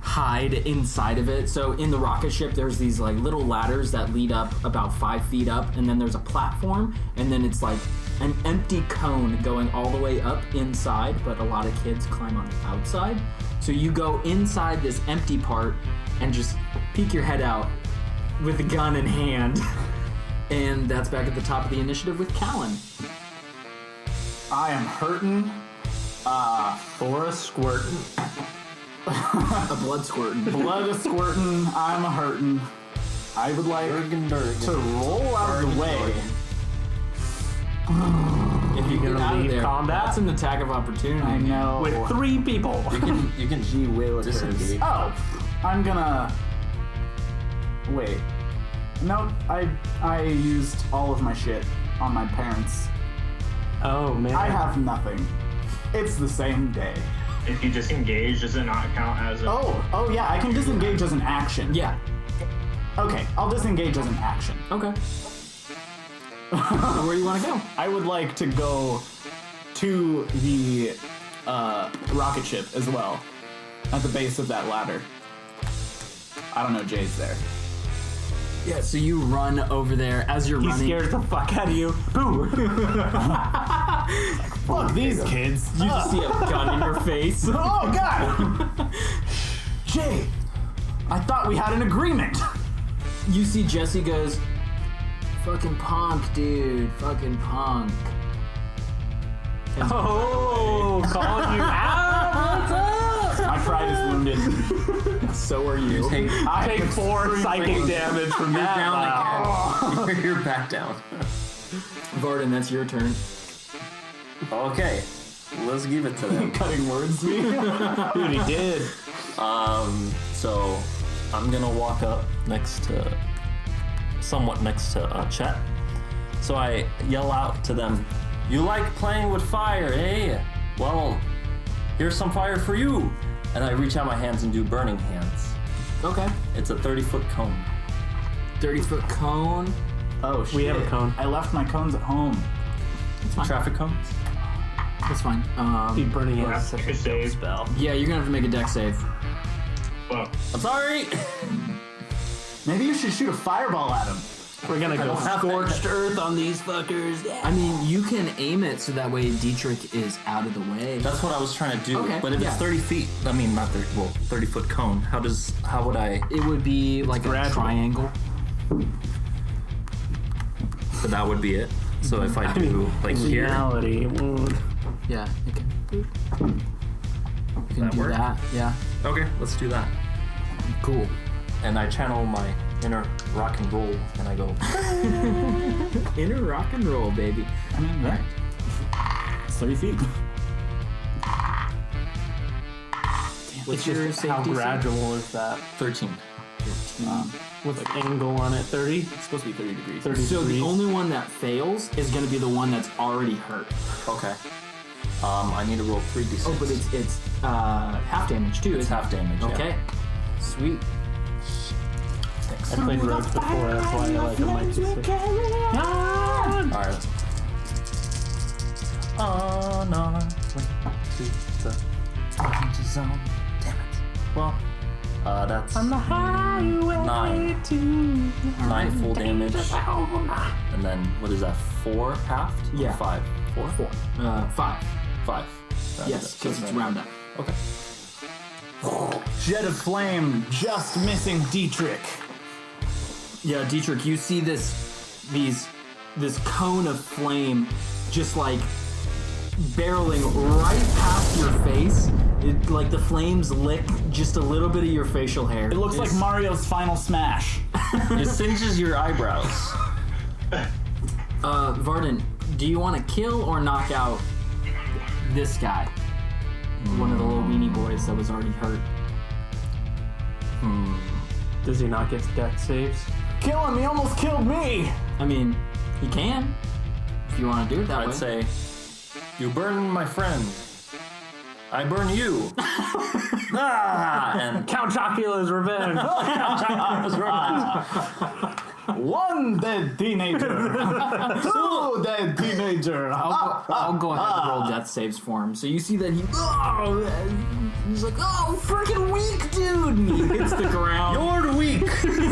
hide inside of it. So in the rocket ship, there's these like little ladders that lead up about 5 feet up, and then there's a platform, and then it's like an empty cone going all the way up inside, but a lot of kids climb on the outside. So you go inside this empty part and just peek your head out with a gun in hand. And that's back at the top of the initiative with Callan. I am hurting. For a squirtin'. A blood squirting. Blood is squirting. I'm hurting. I would like to roll out of the way. If you get gonna out of leave there, combat? that's an attack of opportunity. I know. With 3 people. You can Gee willikers. disengage. Oh, I'm gonna. Wait. Nope. I used all of my shit on my parents. Oh, man. I have nothing. It's the same day. If you disengage, does it not count as a... Oh yeah, I can disengage as an action. Yeah. Okay, I'll disengage as an action. Okay. Where you want to go? I would like to go to the rocket ship as well, at the base of that ladder. I don't know, Jay's there. Yeah. So you run over there as you're He running. scares the fuck out of you. Boo! Fuck these kids. You just see a gun in your face. Oh god! Jay, I thought we had an agreement. You see Jesse goes, "Fucking punk, dude. Fucking punk." Oh, calling you out. My pride is wounded. So are you. I Take 4 psychic damage from You're that. down Wow. again. You're back down. Varden, that's your turn. Okay, let's give it to them. Cutting words me. Dude, he did. So I'm gonna walk up somewhat next to Chet. So I yell out to them, "You like playing with fire, eh? Well, here's some fire for you." And I reach out my hands and do burning hands. Okay. It's a 30-foot cone. 30-foot cone. Oh shit. We have a cone. I left my cones at home. That's fine. Traffic cones? That's fine. Dude, burning We'll hands. have to make a save. Spell. Yeah, you're gonna have to make a dex save. Well, I'm sorry! Maybe you should shoot a fireball at him. We're gonna go don't have scorched earth on these fuckers. Yeah. I mean, you can aim it so that way Dietrich is out of the way. That's what I was trying to do. Okay, But if yeah. it's 30 feet, I mean, not 30, well, 30-foot cone, how would I? It would be like a gradual. triangle. but that would be it. So if I do like here, reality, Yeah, you can. You can that do work? that. Yeah. okay, let's do that. Cool. And I channel my inner rock and roll, and I go. Inner rock and roll, baby. I mean, yeah. It's 30 feet. What's It's your just how safety? gradual is that? 13. What's the angle on it? 30? It's supposed to be 30 degrees. 30 So degrees? the only one that fails is going to be the one that's already hurt. Okay. I need to roll 3d6. Oh, but it's half damage too. It's isn't half damage. it? Yeah. Okay. Sweet. I played Rogues before, that's why I like a mic music. Alright, let's. On our way to the danger zone. Damn it. Well, that's 9 full damage. And then, what is that? 4 halved? Or Yeah. 5? 4? 5. 5. Yes, because it's round up. Okay. Jet of flame just missing Dietrich. Yeah, Dietrich, you see this cone of flame just like barreling right past your face. It, like the flames lick just a little bit of your facial hair. It looks like Mario's final smash. It singes your eyebrows. Varden, do you want to kill or knock out this guy? One of the little weenie boys that was already hurt. Does he not get death saves? Kill him, he almost killed me! I mean, he can. If you want to do it that way. I'd say, you burn my friend. I burn you. And Count Chocula's revenge! One dead teenager. 2 dead teenager. I'll go ahead and roll death saves for him. So you see that he's like, oh, freaking weak, dude! And he hits the ground. you're weak. Is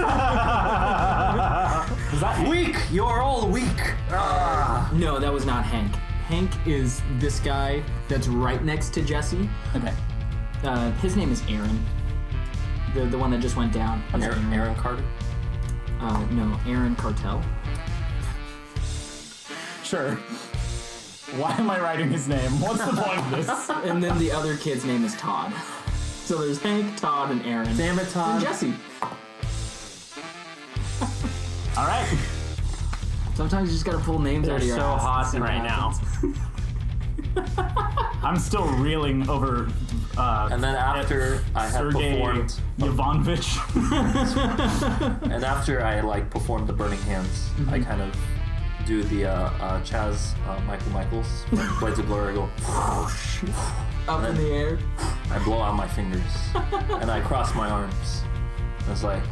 that Weak. You're all weak. No, that was not Hank. Hank is this guy that's right next to Jesse. Okay. His name is Aaron. The one that just went down. is Aaron Carter. No, Aaron Cartel. Sure. Why am I writing his name? What's the point of this? And then the other kid's name is Todd. So there's Hank, Todd, and Aaron. Damn it, Todd. And Jesse. All right. Sometimes you just gotta pull names They're out of your so ass hot and see what right now. happens. I'm still reeling over And then after I had Sergey performed, Yovanovich. and after I like performed the burning hands, I kind of do the Chaz Michaels Blades of Glory. I go, Up in the air. I blow out my fingers, and I cross my arms. It's like,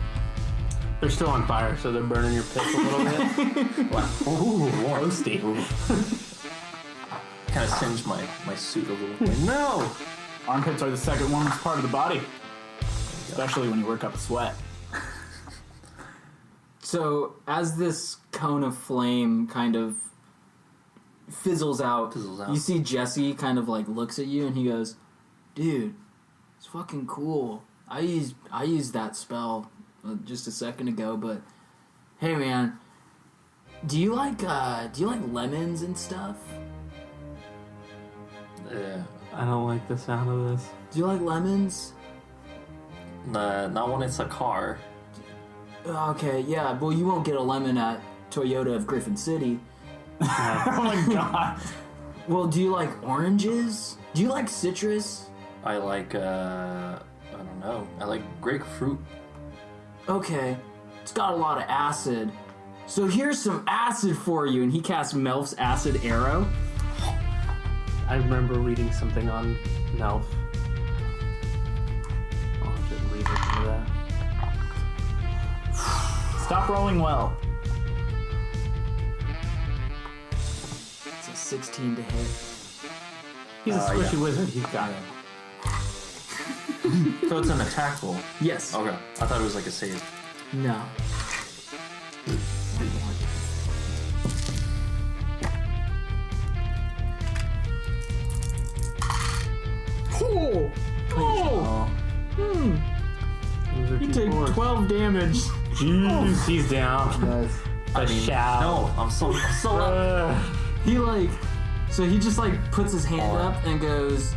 They're still on fire, so they're burning your pits a little bit. ooh, warm. Roasty. Kind of singe my suit a little bit. No! Armpits are the second warmest part of the body. Especially when you work up a sweat. So as this cone of flame kind of fizzles out, you see Jesse kind of like looks at you and he goes, "Dude, it's fucking cool. I used that spell just a second ago, but hey man, do you like lemons and stuff? Yeah. I don't like the sound of this. Do you like lemons?" Not when it's a car. Okay, yeah. Well, you won't get a lemon at Toyota of Griffon City. Oh my god. Well, do you like oranges? Do you like citrus? I like, I don't know. I like grapefruit. Okay, it's got a lot of acid. So here's some acid for you. And he casts Melf's acid arrow. I remember reading something on Melf. I'll have to read into that. Stop rolling well. It's a 16 to hit. He's a squishy wizard. He's got it. So it's an attack roll. Yes. Okay. I thought it was like a save. No. Those are You two take fours. 12 damage. Jeez, he's down. shout. No, I'm so He so he just puts his hand up and goes,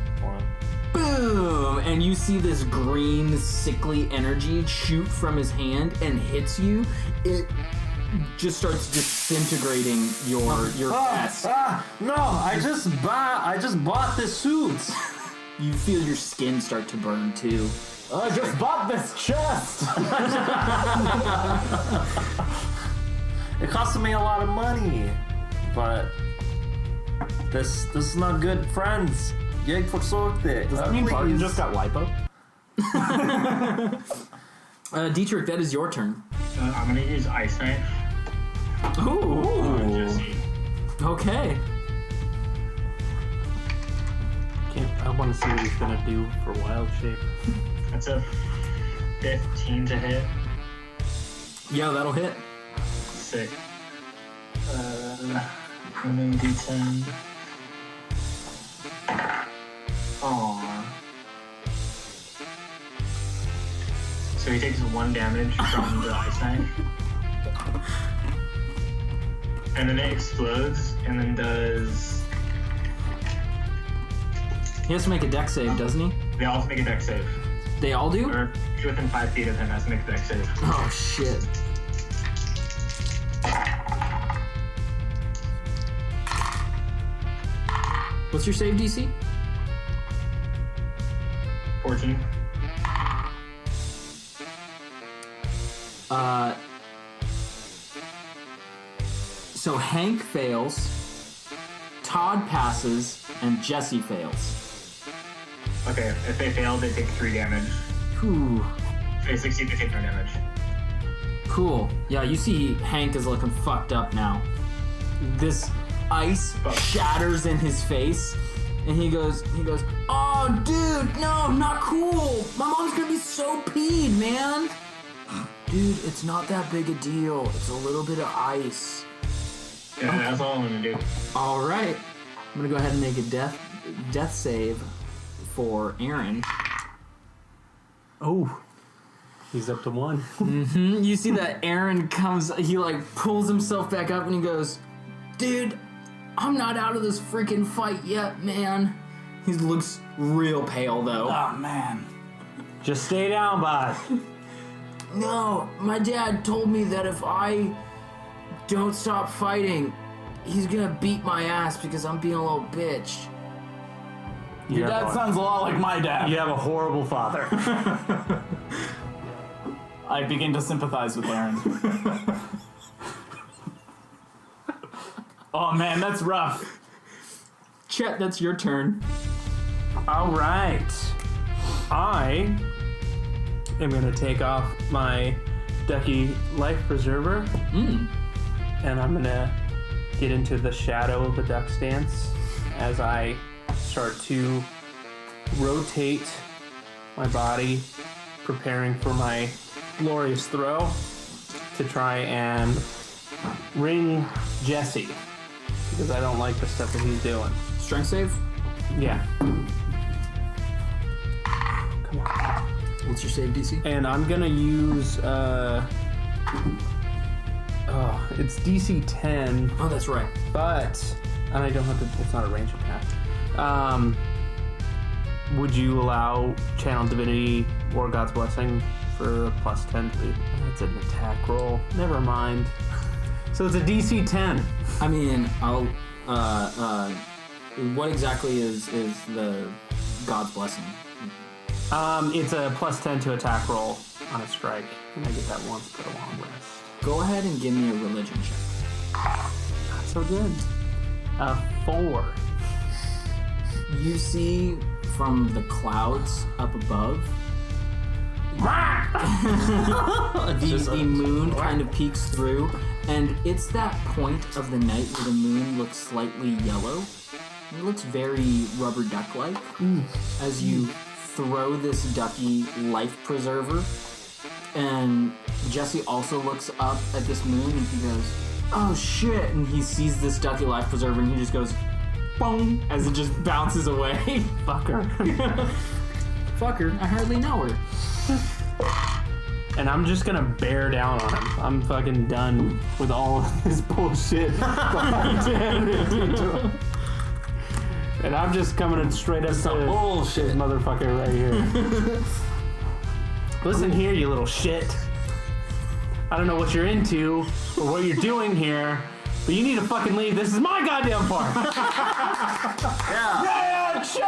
boom, and you see this green, sickly energy shoot from his hand and hits you. It just starts disintegrating your vest. No, I just bought the suits. You feel your skin start to burn too. I just bought this chest! It cost me a lot of money, but this is not good, friends. Jag försökte. Does that mean Barton just got lipo? Dietrich, that is your turn. I'm gonna use Ice Knife. Ooh. Jesse. Okay. I want to see what he's gonna do for wild shape. That's a 15 to hit. Yeah, that'll hit. Sick. I'm gonna do 10. Aww. So he takes 1 damage from the Ice Knife. And then it explodes, and then does... He has to make a dex save, doesn't he? They all have to make a dex save. They all do? Or within 5 feet of him has to make a dex save. Oh, shit. What's your save DC? 14. So Hank fails, Todd passes, and Jesse fails. Okay, if they fail, they take 3 damage. Whew. If they succeed, they take no damage. Cool. Yeah, you see Hank is looking fucked up now. This ice shatters in his face, and he goes, oh, dude, no, not cool. My mom's gonna be so peed, man. Dude, it's not that big a deal. It's a little bit of ice. Yeah, that's all I'm gonna do. All right. I'm gonna go ahead and make a death save for Aaron. Oh, he's up to 1. You see that Aaron comes, he pulls himself back up and he goes, dude, I'm not out of this freaking fight yet, man. He looks real pale though. Oh, man. Just stay down, bud. No, my dad told me that if I don't stop fighting, he's gonna beat my ass because I'm being a little bitch. Your dad sounds a lot like my dad. You have a horrible father. I begin to sympathize with Aaron. Oh man, that's rough. Chet, that's your turn. All right. I am going to take off my Ducky Life Preserver. And I'm going to get into the shadow of the duck stance as I start to rotate my body, preparing for my glorious throw to try and ring Jesse, because I don't like the stuff that he's doing. Strength save? Yeah. Come on. What's your save DC? And I'm gonna use it's DC 10. Oh, that's right. But and I don't have to. It's not a range attack. Would you allow Channel Divinity or God's Blessing for a plus 10 to the? That's an attack roll. Never mind. So it's a DC 10. I mean, I'll. What exactly is the God's Blessing? It's a plus 10 to attack roll on a strike. And I get that once per long rest. Go ahead and give me a religion check. Not so good. 4. You see from the clouds up above, the moon kind of peeks through, and it's that point of the night where the moon looks slightly yellow. It looks very rubber duck-like as you throw this ducky life preserver. And Jesse also looks up at this moon and he goes, oh shit, and he sees this ducky life preserver and he just goes, boom, as it just bounces away. Fucker. Fucker, I hardly know her. and I'm just gonna bear down on him. I'm fucking done with all of this bullshit. And I'm just coming straight up to bullshit, this motherfucker right here. Listen here, you little shit. I don't know what you're into or what you're doing here, but you need to fucking leave. This is my goddamn farm. Yeah, shit!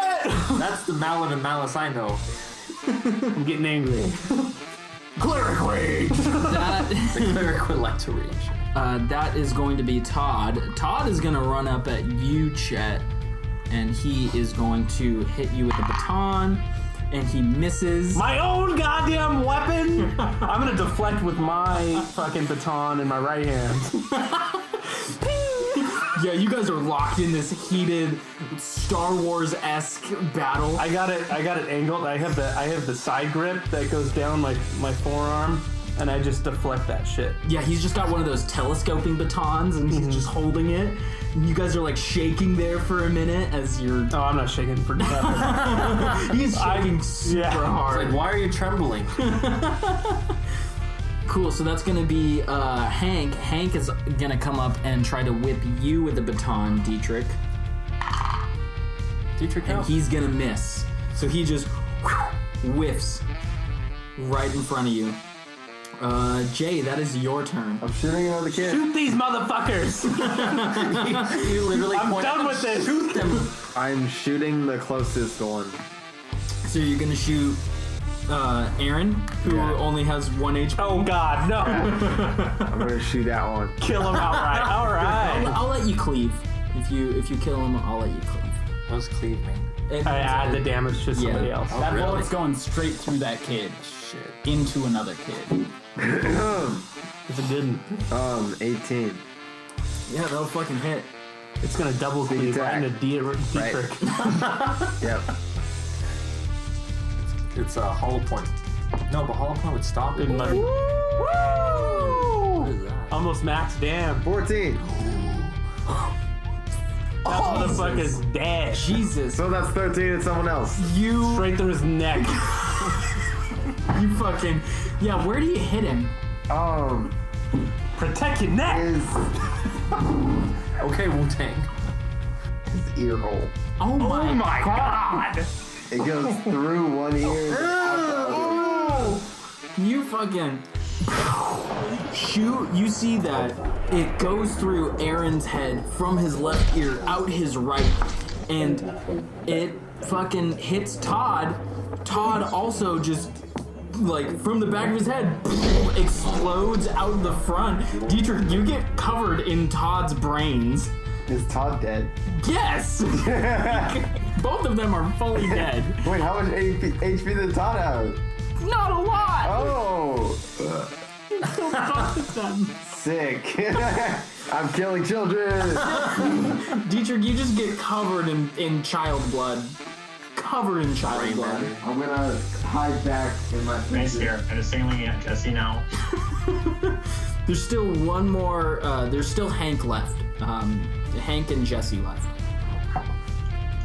that's the mallet and malice I know. I'm getting angry. Cleric rage! The cleric would like to rage. That is going to be Todd. Todd is going to run up at you, Chet, and he is going to hit you with the baton, and he misses. My own goddamn weapon! I'm going to deflect with my fucking baton in my right hand. Yeah, you guys are locked in this heated Star Wars-esque battle. I got it angled. I have the side grip that goes down my forearm, and I just deflect that shit. Yeah, he's just got one of those telescoping batons, and he's just holding it. And you guys are like shaking there for a minute as you're. Oh, I'm not shaking for nothing. He's shaking super hard. It's like, why are you trembling? Cool, so that's gonna be Hank. Hank is gonna come up and try to whip you with the baton, Dietrich. Dietrich, And he's gonna miss. So he just whiffs right in front of you. Jay, that is your turn. I'm shooting another kid. Shoot these motherfuckers! you literally I'm point done at with them. this! Shoot them! I'm shooting the closest one. So you're gonna shoot Aaron, who only has 1 HP. Oh god, no! I'm gonna shoot that one. Kill him outright. Alright. I'll let you cleave. If you kill him, I'll let you cleave. What does cleave mean? I add the damage to somebody else. That really? bullet's going straight through that kid. Shit. Into another kid. It's a good one. 18. Yeah, that'll fucking hit. It's gonna double cleave right into Dietrich. Yep. It's a hollow point. No, but hollow point would stop it. Good money. What is that? Almost max damn. 14. That motherfucker's dead. Jesus. So that's 13 and someone else. You Straight through his neck. fucking. Yeah, where do you hit him? Protect your neck. His Okay, Wu-Tang. ear hole. Oh my God. It goes through one ear and out the other. You fucking shoot. You see that it goes through Aaron's head from his left ear out his right, and it fucking hits Todd. Todd also just like from the back of his head explodes out the front. Dietrich, you get covered in Todd's brains. Is Todd dead? Yes. Both of them are fully dead. Wait, how much HP did Todd have? Not a lot. Oh! Sick. I'm killing children. Dietrich, you just get covered in child blood. Covered in child blood. I'm gonna hide back in my Nice here. And it's singling at Jesse now. There's still one more. There's still Hank left. Hank and Jesse left.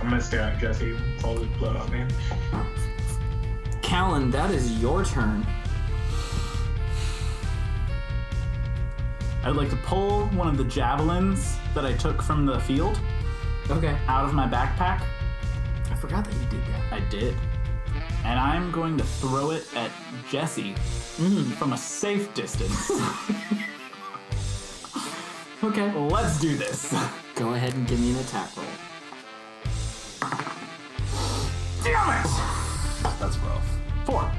I'm gonna stare at Jesse. It's all the blood on me. Callan, that is your turn. I'd like to pull one of the javelins that I took from the field Okay. out of my backpack. I forgot that you did that. I did. And I'm going to throw it at Jesse from a safe distance. Okay. Let's do this. Go ahead and give me an attack roll. Damn it! That's rough. 4.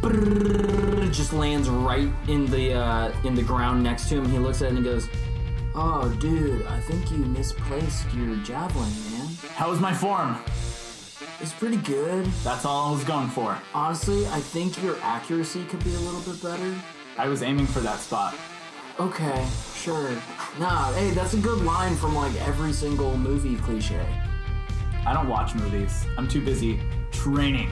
It just lands right in the ground next to him. He looks at it and he goes, "Oh, dude, I think you misplaced your javelin, man. How was my form? It's pretty good. That's all I was going for. Honestly, I think your accuracy could be a little bit better." I was aiming for that spot. Okay, sure. Nah, hey, that's a good line from like every single movie cliche. I don't watch movies. I'm too busy training.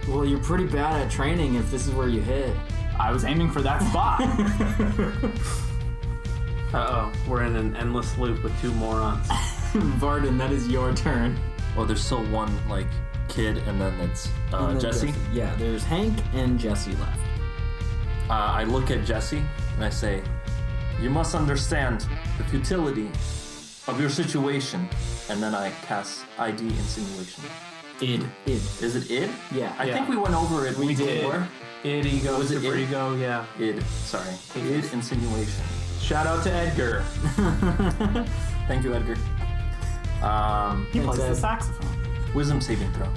Well, you're pretty bad at training if this is where you hit. I was aiming for that spot. Uh-oh, we're in an endless loop with two morons. Varden, that is your turn. Oh, there's still one, like, kid, and then it's And then Jesse. Yeah, there's Hank and Jesse left. I look at Jesse and I say, "You must understand the futility of your situation." And then I cast ID insinuation. Id. Is it id? Yeah. I think we went over it. We did. before. Id, ego, Was it super id? ego, yeah. Id. Sorry. Id insinuation. Shout out to Edgar. Thank you, Edgar. He plays Ed. the saxophone. Wisdom saving throw.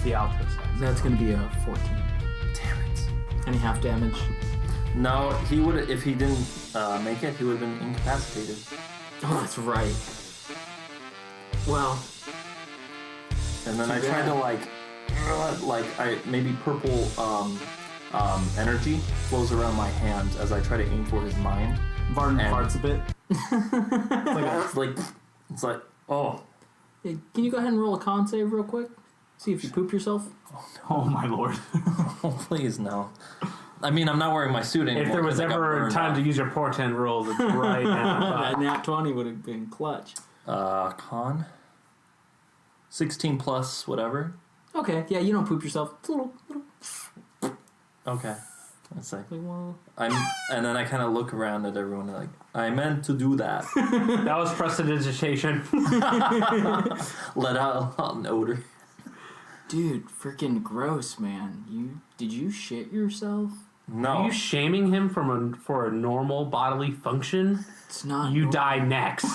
The alto side. That's gonna be a 14. Damn it. Any half damage? No, he would. If he didn't make it, he would have been incapacitated. Oh, that's right. Well, And then I Too tried bad. to I maybe purple energy flows around my hand as I try to aim for his mind. Varden And- farts a bit. It's like oh hey, can you go ahead and roll a con save real quick? See if you poop yourself. Oh my lord. oh please no. I mean I'm not wearing my suit anymore. If there was 'cause I got ever burned time out. to use your portent rolls, it's right now. That nat 20 would have been clutch. Con 16 plus whatever. Okay, yeah, you don't poop yourself. It's a little. Okay. It's like Well, and then I kind of look around at everyone like I meant to do that. That was prestidigitation. Let out an odor. dude, freaking gross, man. Did you shit yourself? No. Are you shaming him for a normal bodily function? It's not. You die next.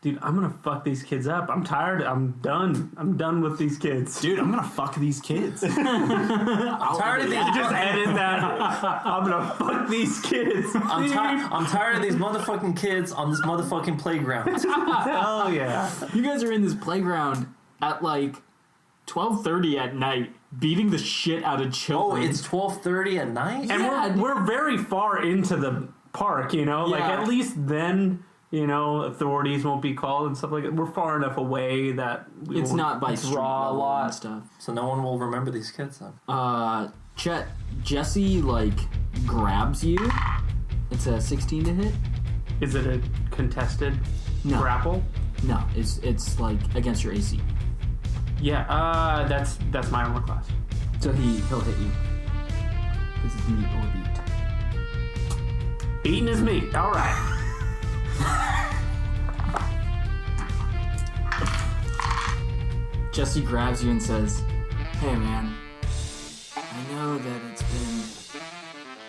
Dude, I'm gonna fuck these kids up. I'm tired. I'm done. I'm done with these kids. Dude, I'm gonna fuck these kids. I'm tired of these. Just edit that. I'm gonna fuck these kids. I'm tired of these motherfucking kids on this motherfucking playground. Hell yeah. You guys are in this playground at like 12:30 at night, beating the shit out of Oh, children. it's 12:30 at night? And Yeah, we're very far into the park, you know? Like, Yeah. at least then, you know, authorities won't be called and stuff like that. We're far enough away that we it's won't not by street draw a level lot. and stuff. So no one will remember these kids then. Chet, Jesse like grabs you. It's a 16 to hit. Is it a contested No. grapple? No, it's like against your AC. Yeah, that's my armor class. So he'll hit you. This is meat or beat. Beating is meat. All right. Jesse grabs you and says, "Hey man, I know that it's been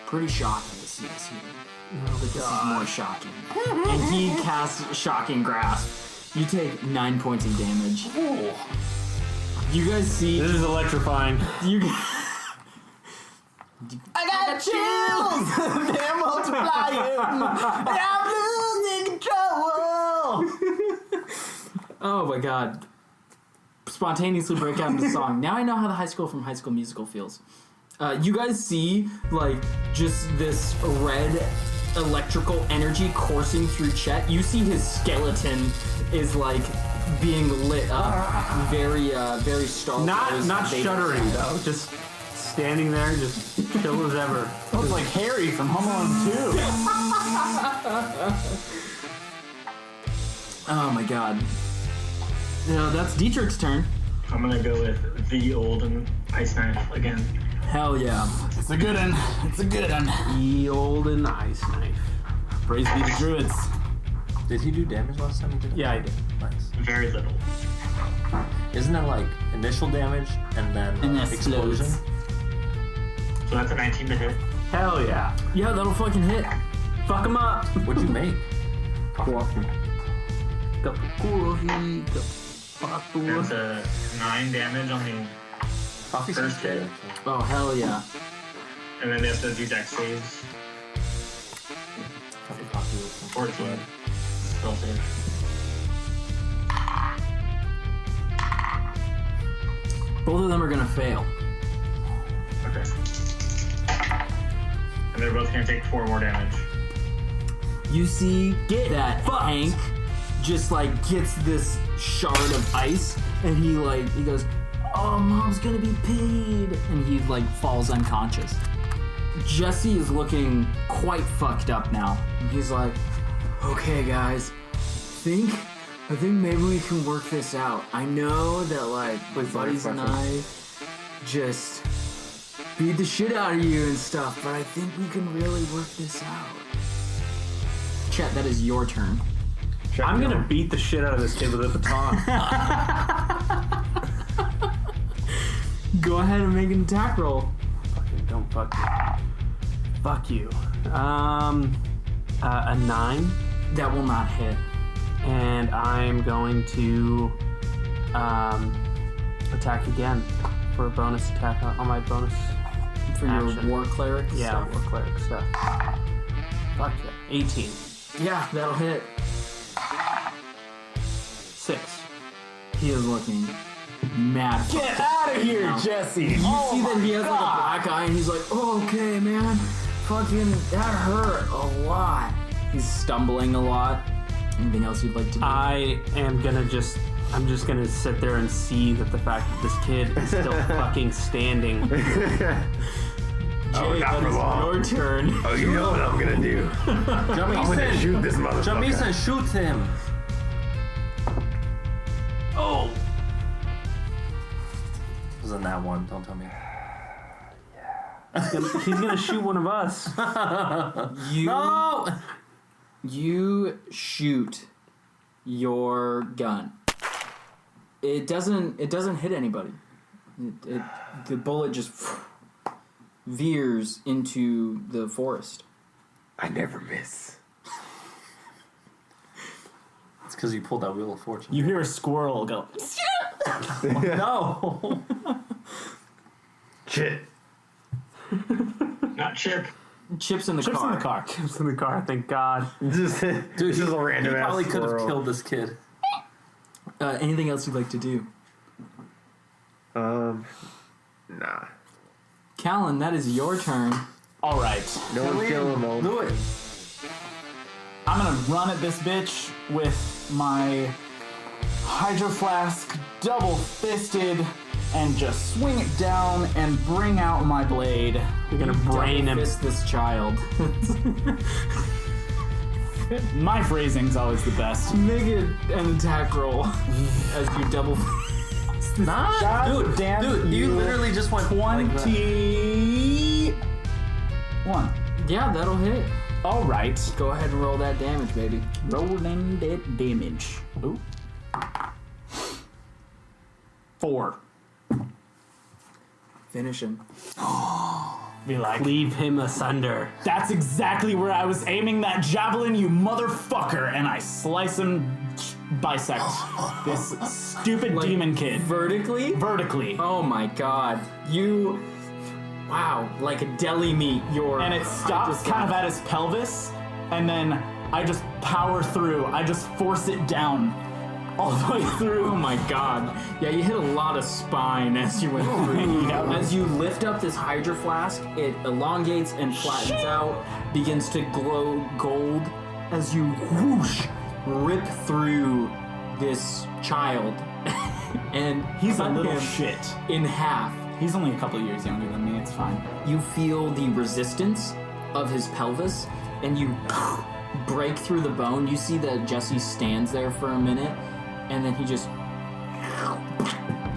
pretty shocking to see us here. But this is more shocking." And he casts Shocking Grasp. You take 9 points of damage. Oh. You guys see... This is electrifying. You I got chills! They're multiplying! I'm losing control! Oh my god. Spontaneously break out into song. Now I know how the high school from High School Musical feels. You guys see, like, just this red electrical energy coursing through Chet. You see his skeleton is, like, being lit up. Very Star Wars. Not Vader shuddering, style. though. Just standing there, just chill as ever. Sounds like Harry from Home Alone 2. Oh my god. Now that's Dietrich's turn. I'm gonna go with the olden ice knife again. Hell yeah. It's a good one. It's a good one. Ye olden ice knife. Praise be the druids. Did he do damage last time he did it? Yeah, I did. Nice. Very little. Isn't it like initial damage and then And then explosion? explodes. So that's a 19 to hit. Hell yeah. Yeah, that'll fucking hit. Fuck him up. What'd you make? That's a 9 damage on the, Coffee First seems good, hit. actually. Oh, hell yeah. and then they have to do dex saves. Coffee with some 14. blood. Spell save. Both of them are gonna fail. Okay. And they're both gonna take 4 more damage. You see that Hank just like gets this shard of ice and he goes, "Oh, mom's gonna be paid," and he like falls unconscious. Jesse is looking quite fucked up now. And he's like, "Okay guys, I I think maybe we can work this out. I know that, like, my buddies and I just beat the shit out of you and stuff, but I think we can really work this out. Chet, that is your turn. I'm gonna beat the shit out of this kid with a baton. Go ahead and make an attack roll. Don't fuck you. Fuck you. A 9. That will not hit. And I'm going to attack again for a bonus attack on my bonus For action. your war cleric Yeah, stuff. war cleric stuff. Fuck yeah. 18. Yeah, that'll hit. 6. He is looking mad. Get out of here, Jesse! You see that he has like a black eye and he's like, oh, okay, man. Fucking, that hurt a lot. He's stumbling a lot. Anything else you'd like to do? I'm just gonna sit there and see that the fact that this kid is still fucking standing. Jay, not that for is long. your turn. Oh, you know what I'm gonna do. I'm gonna shoot this motherfucker. Jamison, shoot him. Oh! Wasn't that one? Don't tell me. He's gonna shoot one of us. You shoot your gun. It doesn't hit anybody. The bullet just veers into the forest. I never miss. It's because you pulled that Wheel of Fortune. You hear a squirrel go, No! Shit. Not Chip. Chips in the chips car. in the car. Chips in the car, thank God. Dude, this is a random He ass probably could have squirrel. killed this kid. Anything else you'd like to do? Nah. Callan, that is your turn. Alright. No one kill him, though. Do it. I'm gonna run at this bitch with my Hydro Flask double-fisted and just swing it down and bring out my blade. You're gonna brain him. Fist this child. My phrasing's always the best. Make it an attack roll as you double. God damn Dude, you literally just went 21. Yeah, that'll hit. Alright. Go ahead and roll that damage, baby. Rolling that damage. Ooh. 4. Finish him. Be like, Leave him asunder. that's exactly where I was aiming that javelin, you motherfucker! And I slice and bisect this stupid demon kid. Vertically? Vertically. Oh my god. You. Wow, like a deli meat. And it stops kind of at his pelvis, and then I just power through. I just force it down all the way through. Oh my god. Yeah, you hit a lot of spine as you went through. Yeah. As you lift up this Hydro Flask, it elongates and flattens out, begins to glow gold as you whoosh, rip through this child. And He's a cut little him shit. in half. He's only a couple of years younger than me, it's fine. You feel the resistance of his pelvis, and you break through the bone. You see that Jesse stands there for a minute, and then he just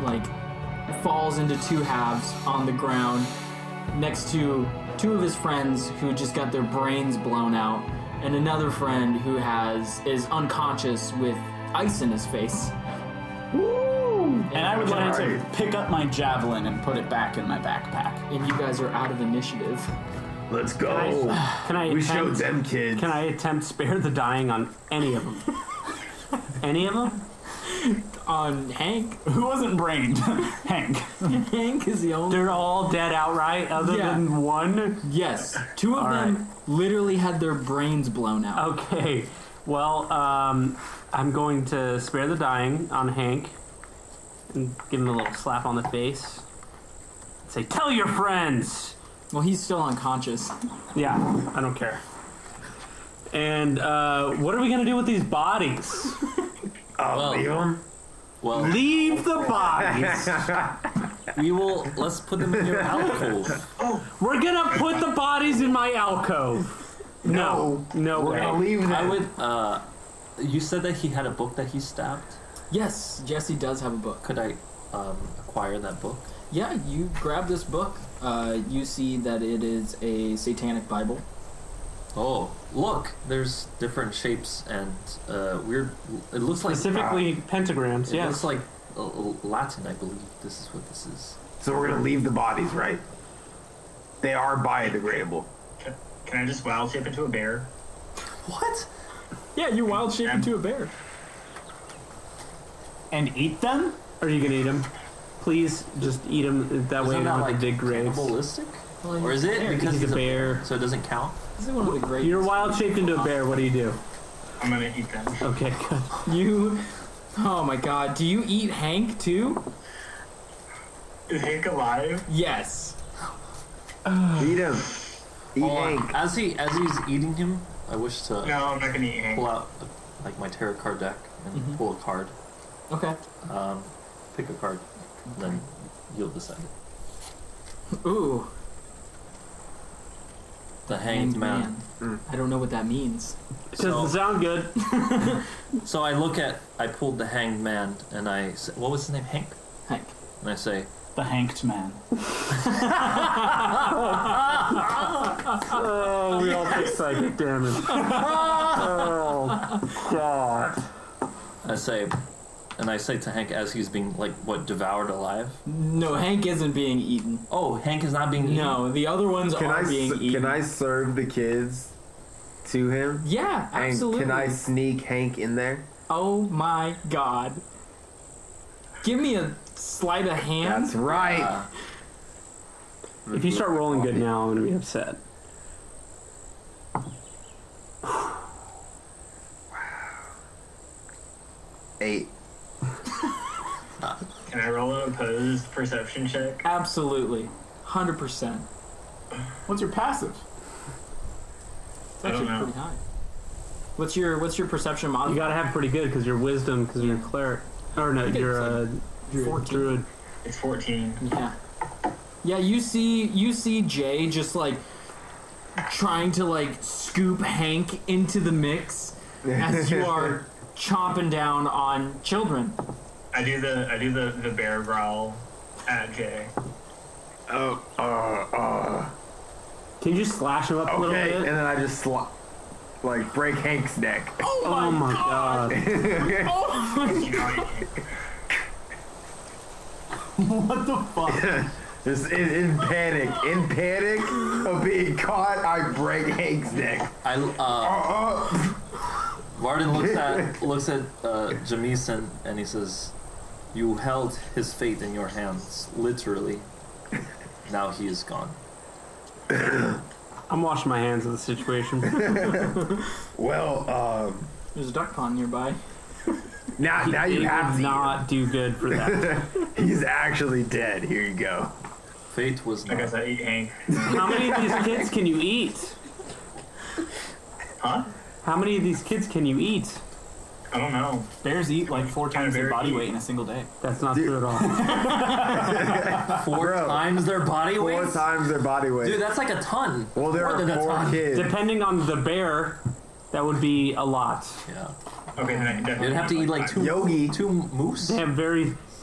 like falls into two halves on the ground next to two of his friends who just got their brains blown out, and another friend who is unconscious with ice in his face. And I would like to pick up my javelin and put it back in my backpack. And you guys are out of initiative. Let's go. Can I We attempt, showed them kids. Can I attempt spare the dying on any of them? Any of them? On Hank. Who wasn't brained? Hank. Hank is the only. They're all dead outright, other Yeah. than one. Yes, two of All them literally had their brains blown out. Okay. Well, I'm going to spare the dying on Hank and give him a little slap on the face. Say, tell your friends. Well, he's still unconscious. Yeah, I don't care. And what are we gonna do with these bodies? Leave them. Well, Leave the bodies. let's put them in your alcove. We're gonna put the bodies in my alcove. No We're way. gonna leave them. I would, You said that he had a book that he stabbed. Yes, Jesse does have a book. Could I acquire that book? Yeah, you grab this book. You see that it is a satanic Bible. Oh, look! There's different shapes and weird. It looks Specifically pentagrams, It yes. looks like Latin, I believe. This is what this is. So we're gonna leave the bodies, right? They are biodegradable. Can I just wild shape into a bear? What? Yeah, you wild shape into a bear. And eat them? Are you gonna eat them? Please, just eat them. That way you Isn't don't that have to dig graves. cannibalistic? Well, Or is it bear. because He's a bear. So it doesn't count? This is one of the great. You're wild shaped into a bear. What do you do? I'm gonna eat them. Okay, good. You. Oh my God! Do you eat Hank too? Is Hank alive? Yes. Eat him. Eat Hold on. Hank. As he's eating him, I wish to No, I'm not gonna eat Hank. pull out like my tarot card deck and pull a card. Okay. Pick a card, then you'll decide. Ooh. The Hanged Man. I don't know what that means. Doesn't sound good. So I pulled the Hanged Man, and I said, what was his name? Hank? Hank. And I say, The hanked man. Oh, we all take psychic damage. Oh, God. I say to Hank as he's being, devoured alive. No, Hank isn't being eaten. Oh, Hank is not being eaten? No, the other ones are being eaten. Can I serve the kids to him? Yeah, absolutely. And can I sneak Hank in there? Oh my God. Give me a sleight of hand. That's right. If you start rolling good now, I'm going to be upset. Eight. Can I roll an opposed perception check? Absolutely. 100%. What's your passive? It's I don't actually know. pretty high. What's your perception You modifier? got to have pretty good because you're wisdom, because you're a cleric. Or no, think you're it's a 14. druid. It's 14. Yeah. Yeah, you see Jay just trying to scoop Hank into the mix as you are chomping down on children. I do the bear growl at Jay. Can you just slash him up a little Okay, bit? and then I just break Hank's neck. Oh my God. You know, What the fuck? Just in panic of being caught, I break Hank's neck. Varden looks at Jamison and he says, "You held his fate in your hands, literally. Now he is gone." I'm washing my hands of the situation. Well, There's a duck pond nearby. now He you have would to. not do good for that. He's actually dead. Here you go. Fate was I not. guess I eat Hank. How many of these kids can you eat? Huh? How many of these kids can you eat? I don't know. Bears eat 4 times their body weight in a single day. That's not true at all. 4 Bro, times their body weight? 4 times their body weight. Dude, that's like a ton. Well, there More than are a 4 ton. kids. Depending on the bear, that would be a lot. Yeah. Okay, then I can definitely. You'd have to eat like 2 Yogi. 2 moose. They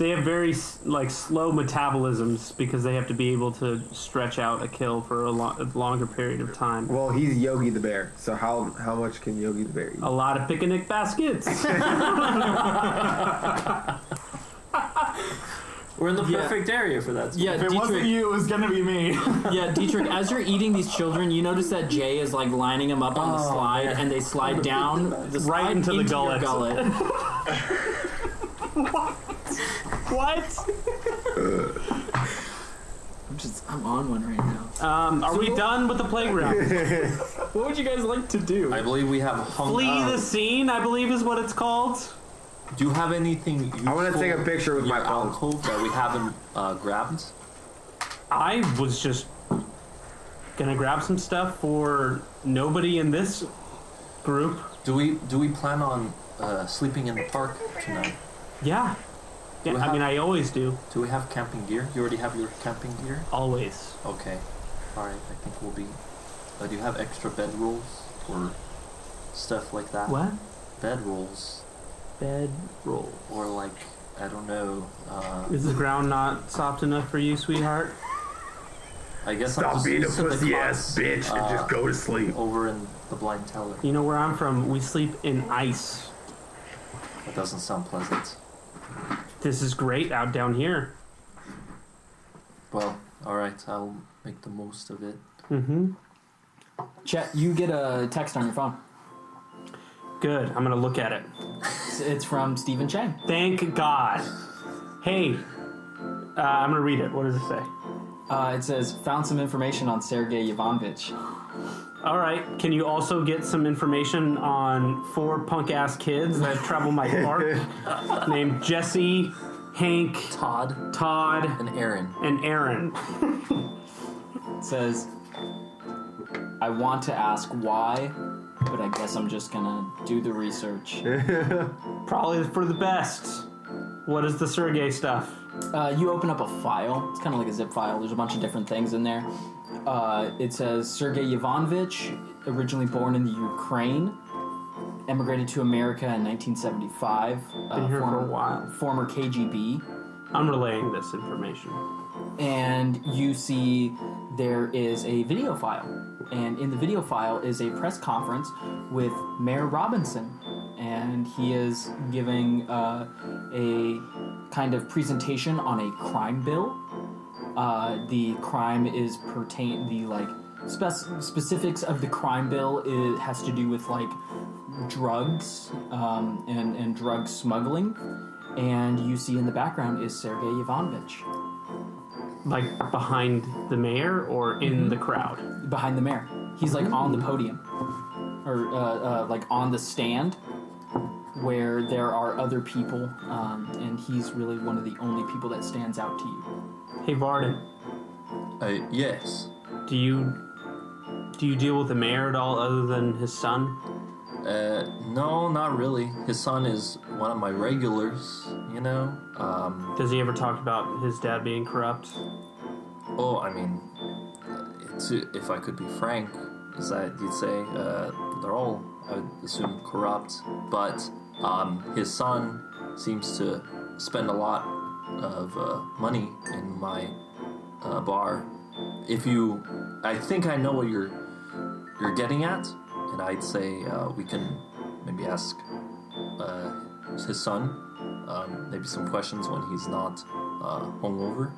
have very slow metabolisms because they have to be able to stretch out a kill for a longer period of time. Well, he's Yogi the bear. So how much can Yogi the bear eat? A lot of picnic baskets. We're in the perfect area for that. Yeah, If it wasn't Dietrich. you, it was gonna be me. Yeah, Dietrich. As you're eating these children, you notice that Jay is lining them up on the slide, man. and they slide down the slide Right into the your gullet. What? I'm on one right now. Are we done with the playground? What would you guys like to do? I believe we have hung Flee out. the scene, I believe is what it's called. Do you have anything useful I want to take a picture with in my your phone. alcove that we haven't grabbed? I was just gonna grab some stuff for nobody in this group. Do we plan on sleeping in the park tonight? Yeah. Do we I have- mean, I always do. Do we have camping gear? You already have your camping gear? Always. Okay. Alright, I think we'll be... do you have extra bedrolls or stuff like that? What? bedrolls. Bedroll. Or like, I don't know. Is the ground not soft enough for you, sweetheart? I guess I'm Stop just being a used to the pussy ass cots, bitch and just go to sleep. over in the blind teller. You know where I'm from, we sleep in ice. That doesn't sound pleasant. This is great out down here. Well, alright, I'll make the most of it. Mm-hmm. Chet, you get a text on your phone. Good, I'm gonna look at it. It's from Stephen Chang. Thank God. Hey, I'm gonna read it. What does it say? It says, found some information on Sergei Ivanovich. All right, can you also get some information on 4 punk-ass kids that travel my park named Jesse, Hank, Todd, Todd, and Aaron. and Aaron? It says, I want to ask why, but I guess I'm just gonna do the research. Probably for the best. What is the Sergey stuff? You open up a file. It's kind of like a zip file. There's a bunch of different things in there. It says Sergei Ivanovich, originally born in the Ukraine, emigrated to America in 1975. Been here for a while. Former KGB. I'm relaying this information. And you see there is a video file. And in the video file is a press conference with Mayor Robinson. And he is giving a kind of presentation on a crime bill. The crime is specifics of the crime bill. It has to do with like drugs and drug smuggling. And you see in the background is Sergei Ivanovich. Like behind the mayor or in the crowd? Behind the mayor. He's like on the podium. Or like on the stand where there are other people. And he's really one of the only people that stands out to you. Hey, Varden. Yes. Do you deal with the mayor at all other than his son? No, not really. His son is one of my regulars, you know? Does he ever talk about his dad being corrupt? Oh, I mean, if I could be frank, is that you'd say they're all, I would assume, corrupt, but his son seems to spend a lot of money in my bar. I think I know what you're getting at, and I'd say we can maybe ask his son maybe some questions when he's not hungover.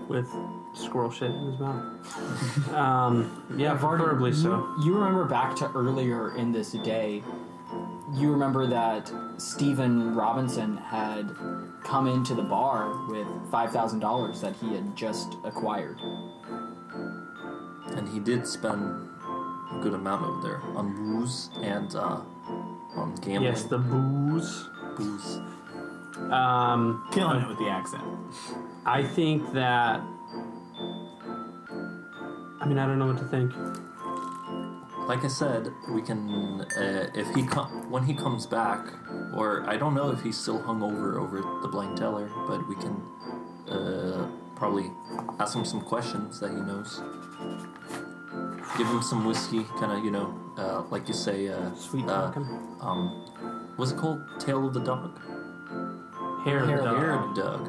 With squirrel shit in his mouth? Yeah, Varden, preferably so. You remember back to earlier in this day, you remember that Stephen Robinson had come into the bar with $5,000 that he had just acquired. And he did spend a good amount over there on booze and on gambling. Yes, the booze. Booze. Killing it with the accent. I think that... I mean, I don't know what to think. Like I said, we can when he comes back, or I don't know if he's still hungover over the blind teller, but we can probably ask him some questions that he knows. Give him some whiskey, kind of, like you say, Sweet talking. what's it called? Tail of the dog? Hair of the dog. Hair of the dog.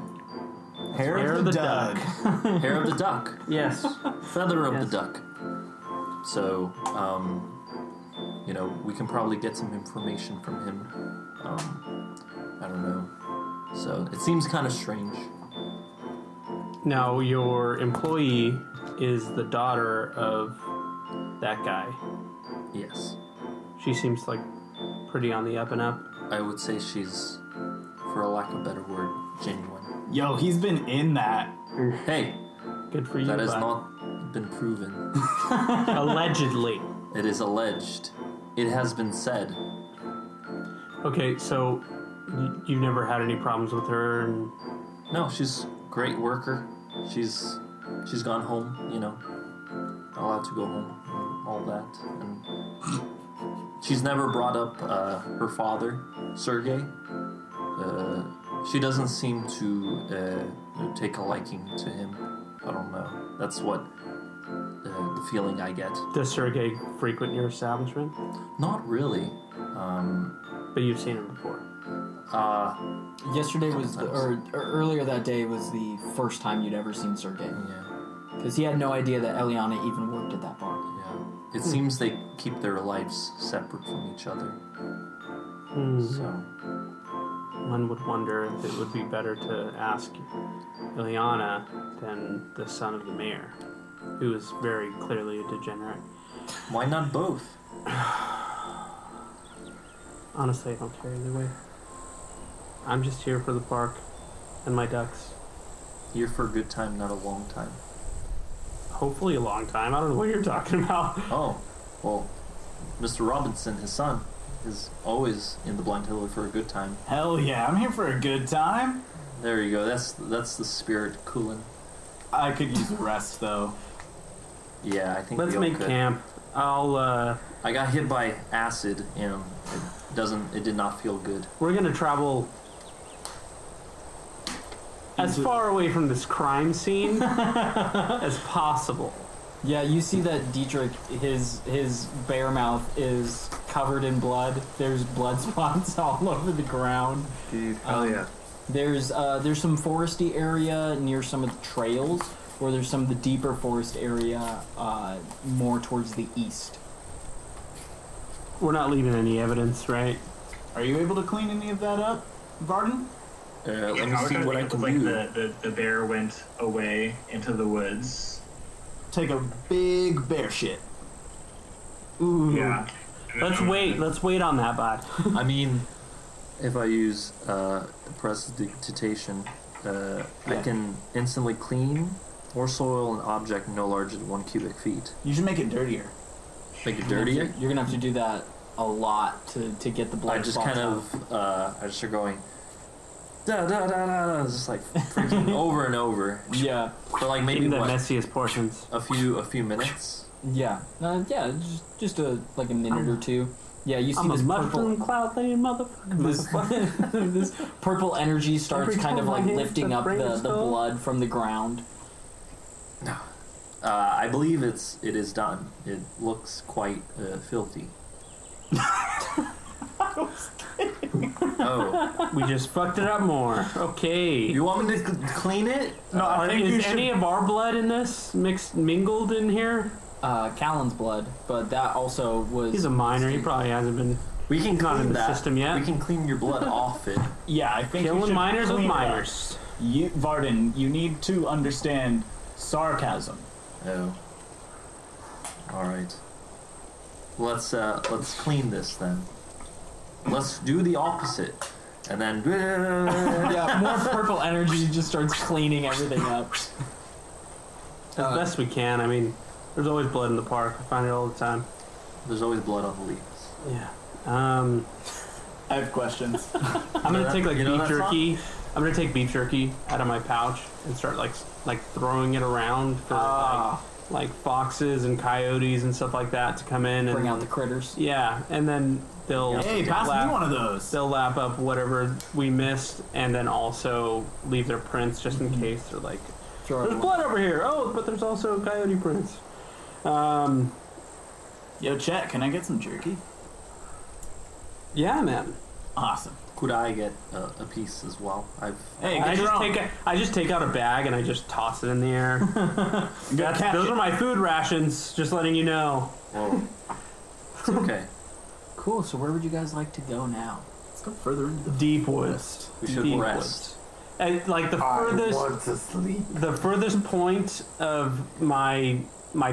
Hair of the duck. Hair of the duck. Yes. Feather of Yes. the duck. So, we can probably get some information from him. I don't know. So, it seems kind of strange. Now, your employee is the daughter of that guy. Yes. She seems like pretty on the up and up. I would say she's, for a lack of a better word, genuine. Yo, he's been in that. Hey, Good for you, that has bud. not been proven. Allegedly. It is alleged. It has been said. Okay, so you've never had any problems with her, and No, she's a great worker. She's gone home, allowed to go home and all that. And she's never brought up her father, Sergei. She doesn't seem to take a liking to him. I don't know. That's what the feeling I get. does Sergey frequent your establishment? Not really. But you've seen him before. Yesterday was, or earlier that day was the first time you'd ever seen Sergey. Yeah. Because he had no idea that Eliana even worked at that bar. Yeah. It seems they keep their lives separate from each other. So one would wonder if it would be better to ask Ileana than the son of the mayor, who is very clearly a degenerate. why not both? Honestly, I don't care either way. I'm just here for the park and my ducks. Here for a good time, not a long time. Hopefully a long time. I don't know what you're talking about. Oh, well, Mr. Robinson, his son, is always in the Blind Tiller for a good time. Hell yeah, I'm here for a good time. There you go. That's the spirit, Coolin. I could use a rest though. Yeah, I think Let's we all make could. camp. I got hit by acid, and it did not feel good. We're gonna travel as far away from this crime scene as possible. Yeah, you see that Dietrich, his bear mouth is covered in blood. There's blood spots all over the ground. Dude, hell yeah. There's some foresty area near some of the trails, or there's some of the deeper forest area more towards the east. We're not leaving any evidence, right? Are you able to clean any of that up, Varden? Let me I was see trying to what I think can of, do. the bear went away into the woods. Take a big bear shit. Ooh. Yeah. Let's wait on that, bud. I mean, if I use prestidigitation, I can instantly clean or soil an object no larger than 1 cubic feet. You should make it dirtier. Make it dirtier? You're gonna have to do that a lot to get the blood I just spots kind out. of, I just start going, da da da da da, just like freaking over and over. Yeah, For like maybe Even the what, messiest portions. a few minutes? yeah, just a minute or two. Yeah, you see I'm a this mushroom purple, cloud laying motherfucker. this purple energy starts Every kind of time like I hit lifting the up the brainstorm. blood from the ground. I believe it is done. It looks quite filthy. Oh, We just fucked it up more. Okay. you want me to clean it? No, I think you Is should. any of our blood in this mingled in here? Callan's blood, but that also was. He's a minor. He probably hasn't been. We can Not clean in the that. system yet. We can clean your blood off it. Yeah, I think you Killing should minors with clean it up. minors. Varden, you need to understand sarcasm. Oh. All right. Let's clean this then. Let's do the opposite, and then. Yeah, more purple energy just starts cleaning everything up. As best we can. I mean, there's always blood in the park. I find it all the time. There's always blood on the leaves. Yeah. I have questions. I'm gonna take like You know beef that jerky. I'm gonna take beef jerky out of my pouch and start like throwing it around for like foxes and coyotes and stuff like that to come in and Bring out the critters. yeah, and then they'll Hey, pass me one of those. they'll lap up whatever we missed and then also leave their prints just in case they're like Throw there's it. blood over here. Oh, but there's also coyote prints. Yo, Chet, can I get some jerky? Yeah, man. Awesome. Could I get a piece as well? Hey, I get your own. just take out a bag and I just toss it in the air. Those are my food rations. Just letting you know. Whoa. It's okay. Cool. So where would you guys like to go now? Let's go further into the Deep woods. We should Deep rest. woods. And like the I furthest, want to sleep. the furthest point of my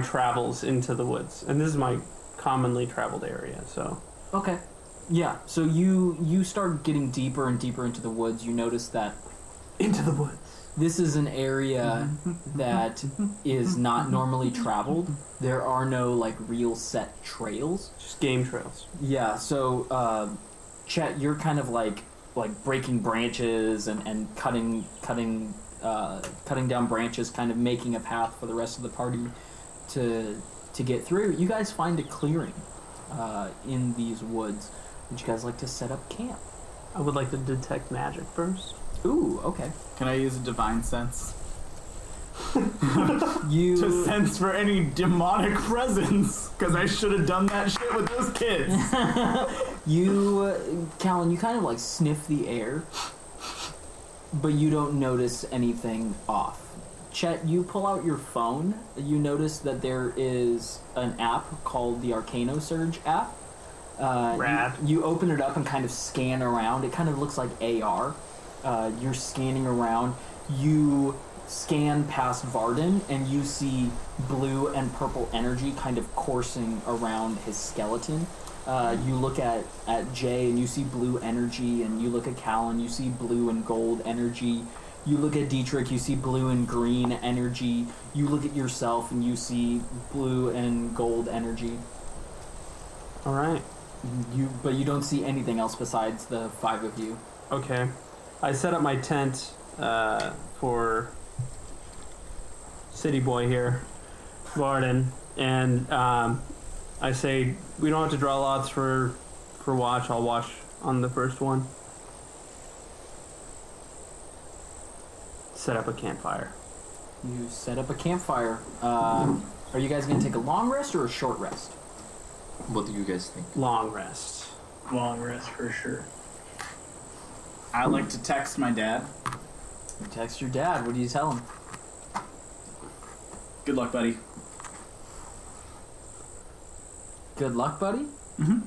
travels into the woods, and this is my commonly traveled area. So Okay. Yeah. So you start getting deeper and deeper into the woods. You notice that into the woods. this is an area that is not normally traveled. There are no like real set trails. Just game trails. Yeah. So Chet, you're kind of like breaking branches and cutting down branches, kind of making a path for the rest of the party to get through. You guys find a clearing in these woods. Would you guys like to set up camp? I would like to detect magic first. Ooh, okay. Can I use a divine sense? You To sense for any demonic presence, because I should have done that shit with those kids. Callan, you kind of like sniff the air, but you don't notice anything off. Chet, you pull out your phone. You notice that there is an app called the Arcano Surge app. Rad. You open it up and kind of scan around. It kind of looks like AR. You're scanning around. You scan past Varden, and you see blue and purple energy kind of coursing around his skeleton. You look at Jay, and you see blue energy, and you look at Callan, you see blue and gold energy. You look at Dietrich, you see blue and green energy. You look at yourself, and you see blue and gold energy. All right. But you don't see anything else besides the 5 of you. Okay. I set up my tent for City Boy here, Varden, and I say we don't have to draw lots for watch. I'll watch on the first one. Set up a campfire. You set up a campfire. Are you guys going to take a long rest or a short rest? What do you guys think? Long rest. Long rest for sure. I like to text my dad. You text your dad. What do you tell him? Good luck, buddy. Good luck, buddy? Mm-hmm.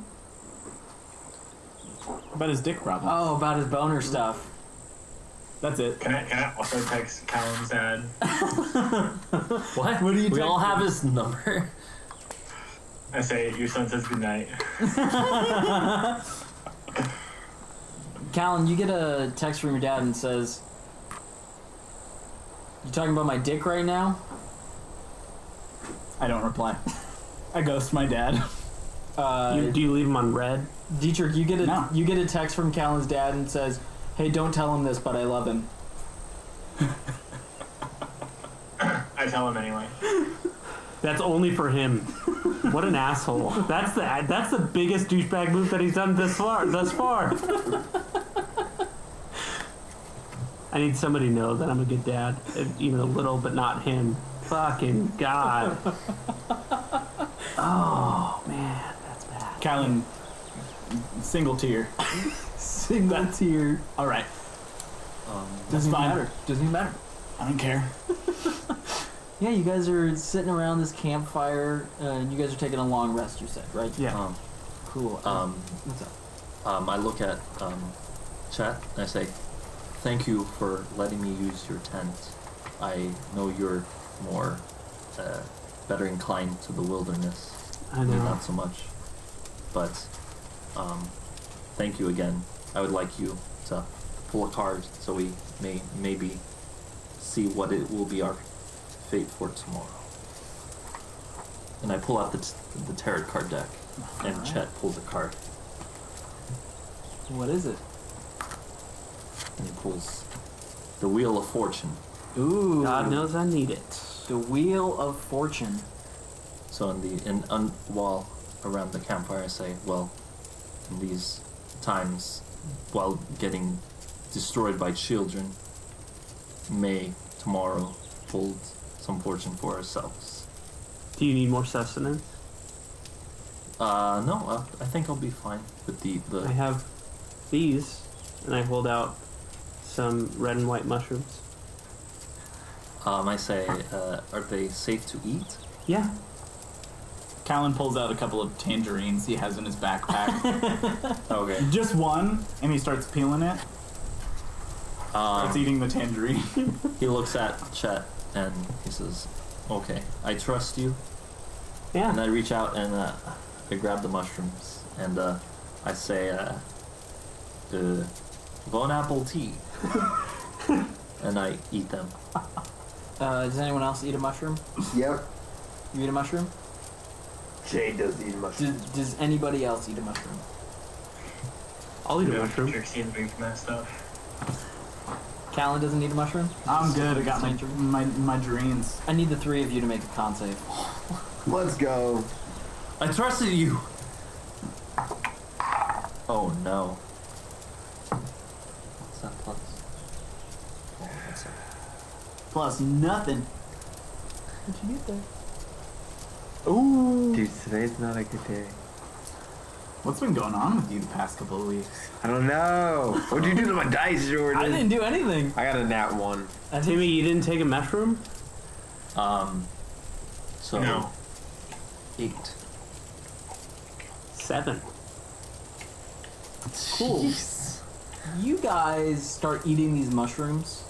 About his dick problem. Oh, about his boner stuff. That's it. Can I also text Callan's dad? What? What do you We all text have his number. I say, your son says goodnight. Callan, you get a text from your dad and says, "You talking about my dick right now?" I don't reply. I ghost my dad. Do you leave him on red? Dietrich, you get a No. you get a text from Callan's dad and says, "Hey, don't tell him this, but I love him." I tell him anyway. That's only for him. What an asshole. That's the biggest douchebag move that he's done thus far. I need somebody to know that I'm a good dad, even a little, but not him. Fucking God. Oh man, that's bad. Callan, single tear. Single tear. All right. Doesn't even fine. matter. Doesn't even matter. I don't care. Yeah, you guys are sitting around this campfire, and you guys are taking a long rest, you said, right? Yeah. Cool. What's up? I look at Chet and I say, "Thank you for letting me use your tent. I know you're more better inclined to the wilderness. I Me, know. not so much. But thank you again. I would like you to pull a card so we may maybe see what it will be our fate for tomorrow." And I pull out the tarot card deck, and Alright. Chet pulls a card, What is it? and he pulls the Wheel of Fortune. Ooh. God knows I need it. The Wheel of Fortune. So while around the campfire, I say, well, in these times, while getting destroyed by children, may tomorrow hold some fortune for ourselves. Do you need more sustenance? No, I think I'll be fine with I have these, and I hold out some red and white mushrooms. I say, are they safe to eat? Yeah. Callan pulls out a couple of tangerines he has in his backpack. Okay. Just one, and he starts peeling it. Starts eating the tangerine. He looks at Chet and he says, "Okay, I trust you." Yeah. And I reach out and I grab the mushrooms and I say, "Bon apple tea," and I eat them. Does anyone else eat a mushroom? Yep. You eat a mushroom? Jay does eat mushroom. Does anybody else eat a mushroom? I'll eat a Yeah, mushroom. Dietrich seems big from that stuff. Callan doesn't eat a mushroom? I'm good. I got Same. my dreams. I need the 3 of you to make a con save. Let's go. I trusted you. Oh no. What's that plus? Oh, that's Plus nothing. What'd you get there? Ooh. Dude, today's not a good day. What's been going on with you the past couple of weeks? I don't know. What'd you do to my dice, Jordan? I didn't do anything. I got a nat 1. Timmy, you didn't take a mushroom? So No. 8. 7. Cool. You guys start eating these mushrooms.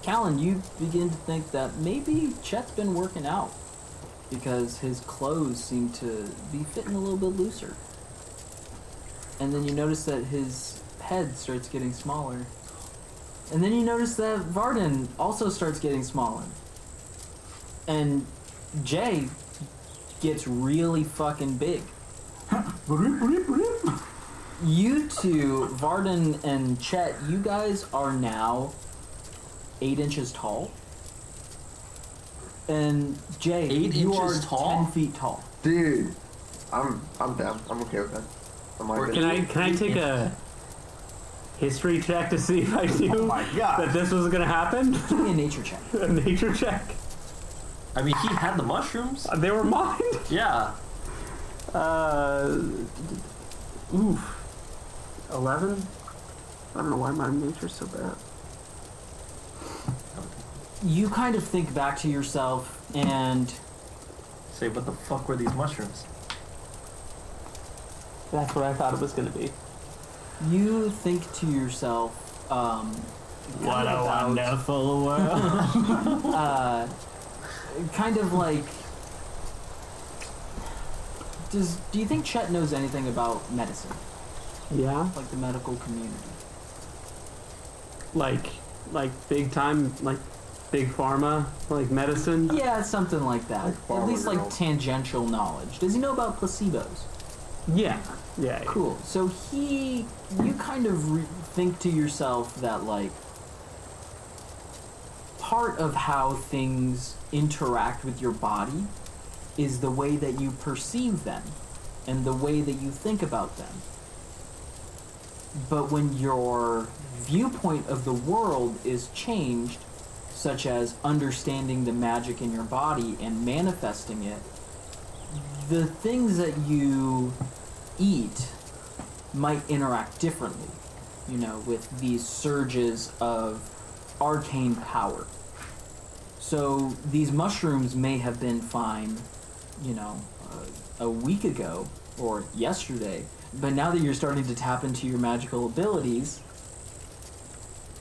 Callan, you begin to think that maybe Chet's been working out because his clothes seem to be fitting a little bit looser. And then you notice that his head starts getting smaller. And then you notice that Varden also starts getting smaller. And Jay gets really fucking big. You two, Varden and Chet, you guys are now 8 inches tall. And Jay, 8 you inches are tall? 10 feet tall. Dude, I'm down. I'm okay with that. I'm like, Can I take a history check to see if I knew that this was gonna happen? Give me a nature check. A nature check. I mean, he had the mushrooms. They were mine. Yeah. Oof. 11. I don't know why my nature's so bad. You kind of think back to yourself and Say, what the fuck were these mushrooms? That's what I thought it was gonna be. you think to yourself, What a wonderful world. kind of like, do you think Chet knows anything about medicine? Yeah. Like the medical community? Like big time, like big pharma, like medicine. Yeah, something like that. Like At pharma least like girls. tangential knowledge. Does he know about placebos? Yeah. Yeah. Cool. So you kind of think to yourself that like part of how things interact with your body is the way that you perceive them and the way that you think about them. But when your viewpoint of the world is changed, such as understanding the magic in your body and manifesting it, the things that you eat might interact differently, you know, with these surges of arcane power. So these mushrooms may have been fine, you know, a week ago or yesterday, but now that you're starting to tap into your magical abilities,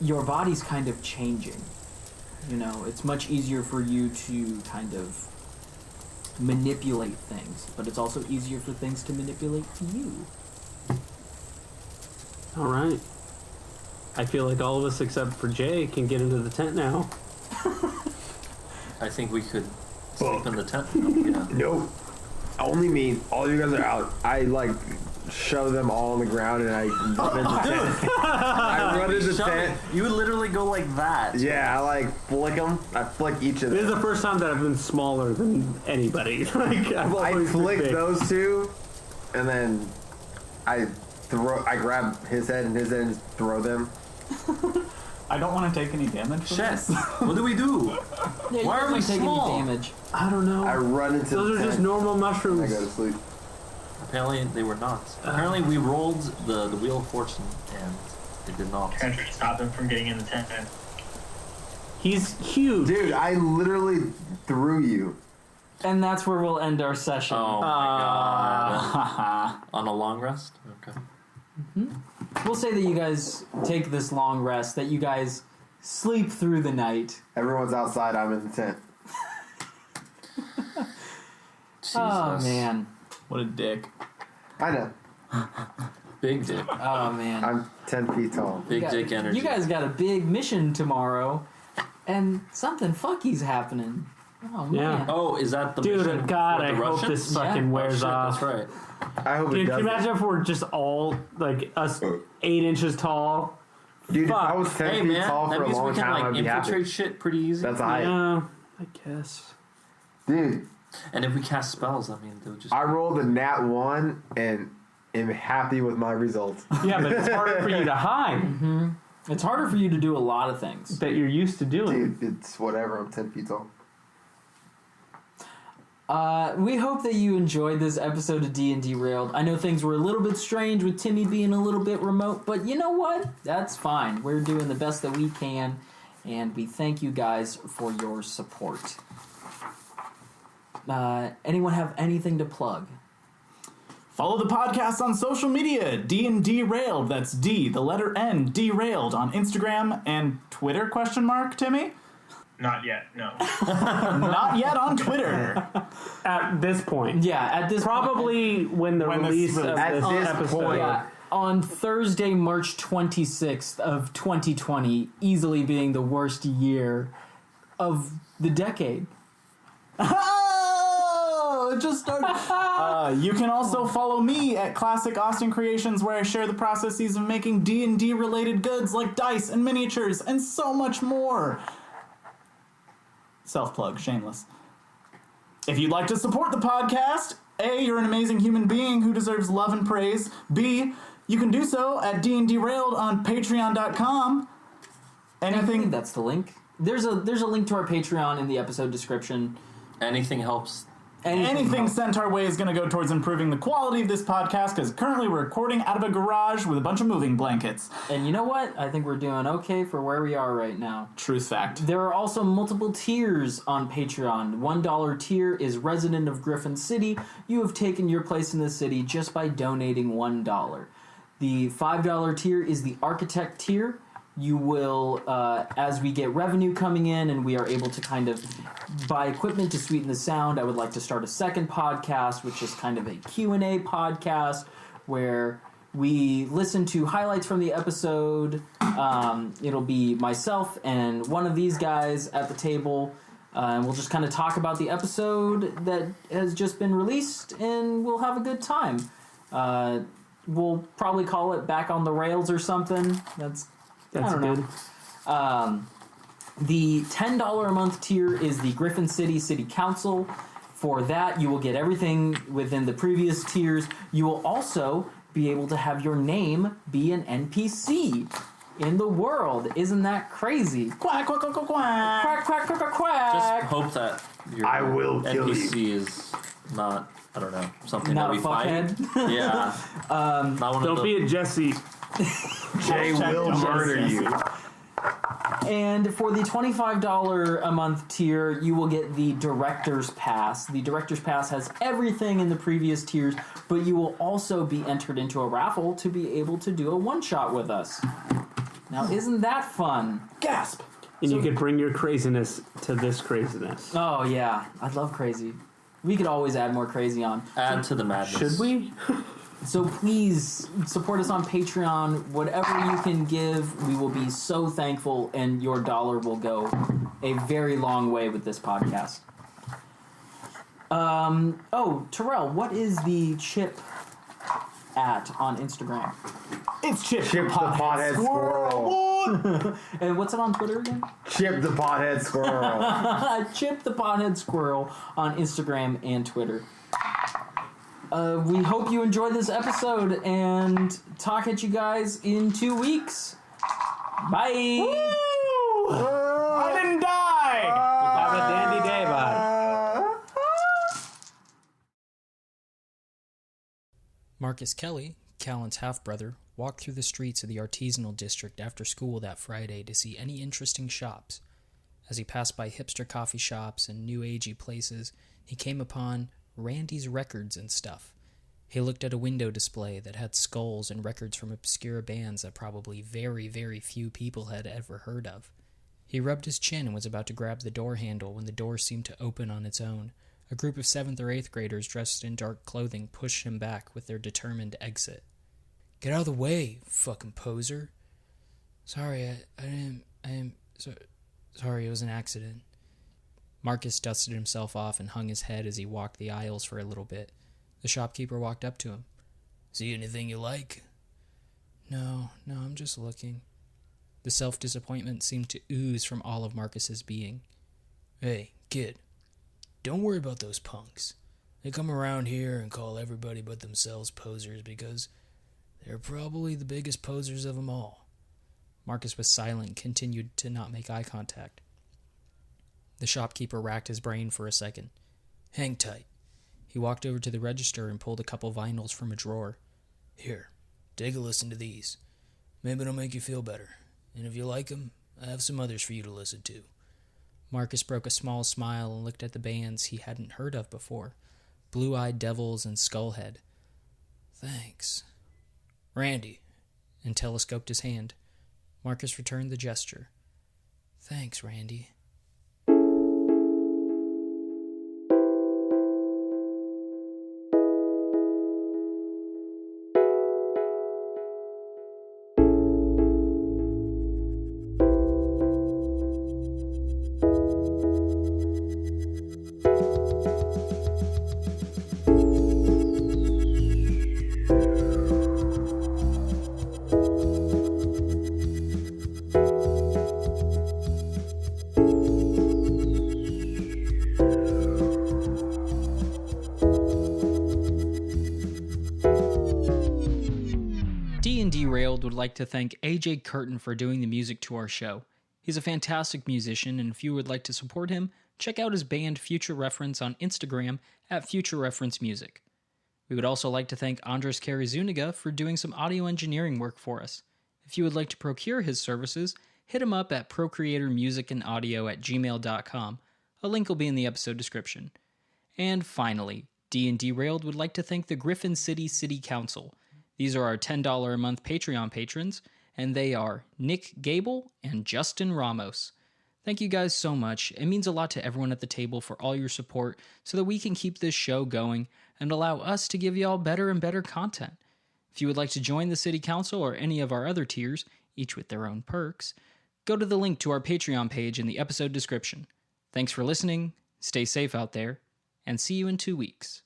your body's kind of changing. You know, it's much easier for you to kind of manipulate things, but it's also easier for things to manipulate you. All right. I feel like all of us except for Jay can get into the tent now. I think we could sleep in the tent. Yeah. nope. Only me. All you guys are out. I like shove them all on the ground and I run into the tent. I run into the tent. You would literally go like that. Yeah, I like flick them. I flick each of This is them. the first time that I've been smaller than anybody. Like I've I always been flick big. those two, and then I grab his head and his head and throw them. I don't want to take any damage from Shit. this. What do we do? Yeah, you Why guys are we don't take small? any damage. I don't know. I run into Those the are tent. just normal and I mushrooms. go to sleep. Apparently they were not. Apparently we rolled the Wheel of Fortune and it did not. Trying to stop him from getting in the tent. He's huge. Dude, I literally threw you. And that's where we'll end our session. Oh my god. On a long rest? Okay. We'll say that you guys take this long rest, that you guys sleep through the night. Everyone's outside. I'm in the tent. Jesus. Oh, man. What a dick. I know. Big dick. Oh, man. I'm 10 feet tall. Big dick energy. You guys got a big mission tomorrow, and something fucky's happening. Oh, man. Yeah. Oh, is that the Dude, mission God, with I the hope Russians? this fucking Yeah. wears Oh, shit, off. That's right. I hope it Dude, does. can you imagine if we're just all, like, us 8 inches tall? Dude, if I Fuck. was 10 Hey feet man, tall that for a means we long can time, like I'd be infiltrate happy. shit pretty easy. That's a height. Yeah, I guess. Dude, And if we cast spells, I mean, they'll just. I rolled a nat 1 and am happy with my results. Yeah, but it's harder for you to hide It's harder for you to do a lot of things. that you're used to doing. Dude, it's whatever. I'm 10 feet tall. We hope that you enjoyed this episode of D&Derailed. I know things were a little bit strange with Timmy being a little bit remote, but you know what? That's fine. We're doing the best that we can, and we thank you guys for your support. Anyone have anything to plug? Follow the podcast on social media, D&Derailed. That's D, the letter N, Derailed on Instagram and Twitter, ? Timmy? Not yet, no. Not yet on Twitter. At this point. Yeah, at this Probably when the release of at this this episode. point. Yeah, on Thursday, March 26th of 2020, easily being the worst year of the decade. Oh, it just started. You can also follow me at Classic Austin Creations, where I share the processes of making D&D related goods like dice and miniatures and so much more. Self-plug, shameless. If you'd like to support the podcast, A, you're an amazing human being who deserves love and praise. B, you can do so at D&Derailed on patreon.com. I think Anything that's the link. There's a link to our Patreon in the episode description. Anything helps. Anything sent our way is going to go towards improving the quality of this podcast, because currently we're recording out of a garage with a bunch of moving blankets. And you know what? I think we're doing okay for where we are right now. Truth fact. There are also multiple tiers on Patreon. $1 tier is resident of Griffon City. You have taken your place in the city just by donating $1. The $5 tier is the architect tier. You will, as we get revenue coming in and we are able to kind of buy equipment to sweeten the sound, I would like to start a second podcast, which is kind of a Q&A podcast where we listen to highlights from the episode. It'll be myself and one of these guys at the table, and we'll just kind of talk about the episode that has just been released, and we'll have a good time. We'll probably call it Back on the Rails or something. That's good. The $10 a month tier is the Griffon City Council. For that, you will get everything within the previous tiers. You will also be able to have your name be an NPC in the world. Isn't that crazy? Quack, quack, quack, quack, quack. Quack, quack, quack, quack, Just quack. hope that your I will kill NPC is not, I don't know, something Not that a we fight. fuckhead. Yeah. Not one of Don't be a Jesse. Jay will murder you. And for the $25 a month tier, you will get the Director's Pass. The Director's Pass has everything in the previous tiers, but you will also be entered into a raffle to be able to do a one-shot with us. Now, isn't that fun? Gasp. And you could bring your craziness to this craziness. Oh, yeah. I love crazy. We could always add more crazy on. Add to the madness. Should we? So please support us on Patreon. Whatever you can give, we will be so thankful, and your dollar will go a very long way with this podcast. Oh, Terrell, what is the chip at on Instagram? It's Chip Chip the pothead squirrel. And what's it on Twitter again? Chip the pothead squirrel. Chip the Pothead Squirrel on Instagram and Twitter. We hope you enjoyed this episode, and talk at you guys in 2 weeks. Bye! I didn't die! Have a dandy day, bud. Marcus Kelly, Callan's half-brother, walked through the streets of the artisanal district after school that Friday to see any interesting shops. As he passed by hipster coffee shops and new agey places, he came upon Randy's Records and Stuff. He looked at a window display that had skulls and records from obscure bands that probably very, very few people had ever heard of. He rubbed his chin and was about to grab the door handle when the door seemed to open on its own. A group of 7th or 8th graders dressed in dark clothing pushed him back with their determined exit. "Get out of the way, fucking poser." Sorry, Sorry, it was an accident." Marcus dusted himself off and hung his head as he walked the aisles for a little bit. The shopkeeper walked up to him. "See anything you like?" No, I'm just looking." The self-disappointment seemed to ooze from all of Marcus's being. "Hey, kid, don't worry about those punks. They come around here and call everybody but themselves posers because they're probably the biggest posers of them all." Marcus was silent and continued to not make eye contact. The shopkeeper racked his brain for a second. Hang tight. He walked over to the register and pulled a couple vinyls from a drawer. Here, take a listen to these. Maybe it'll make you feel better. And if you like them, I have some others for you to listen to. Marcus broke a small smile and looked at the bands he hadn't heard of before. Blue-Eyed Devils and Skullhead. Thanks. Randy, and telescoped his hand. Marcus returned the gesture. Thanks, Randy. D&Derailed would like to thank AJ Curtin for doing the music to our show. He's a fantastic musician, and if you would like to support him, check out his band Future Reference on Instagram at Future Reference Music. We would also like to thank Andres Carey-Zuniga for doing some audio engineering work for us. If you would like to procure his services, hit him up at procreatormusicandaudio at gmail.com. A link will be in the episode description. And finally, D&Derailed would like to thank the Griffon City Council. These are our $10 a month Patreon patrons, and they are Nick Gable and Justin Ramos. Thank you guys so much. It means a lot to everyone at the table for all your support so that we can keep this show going and allow us to give y'all better and better content. If you would like to join the City Council or any of our other tiers, each with their own perks, go to the link to our Patreon page in the episode description. Thanks for listening, stay safe out there, and see you in 2 weeks.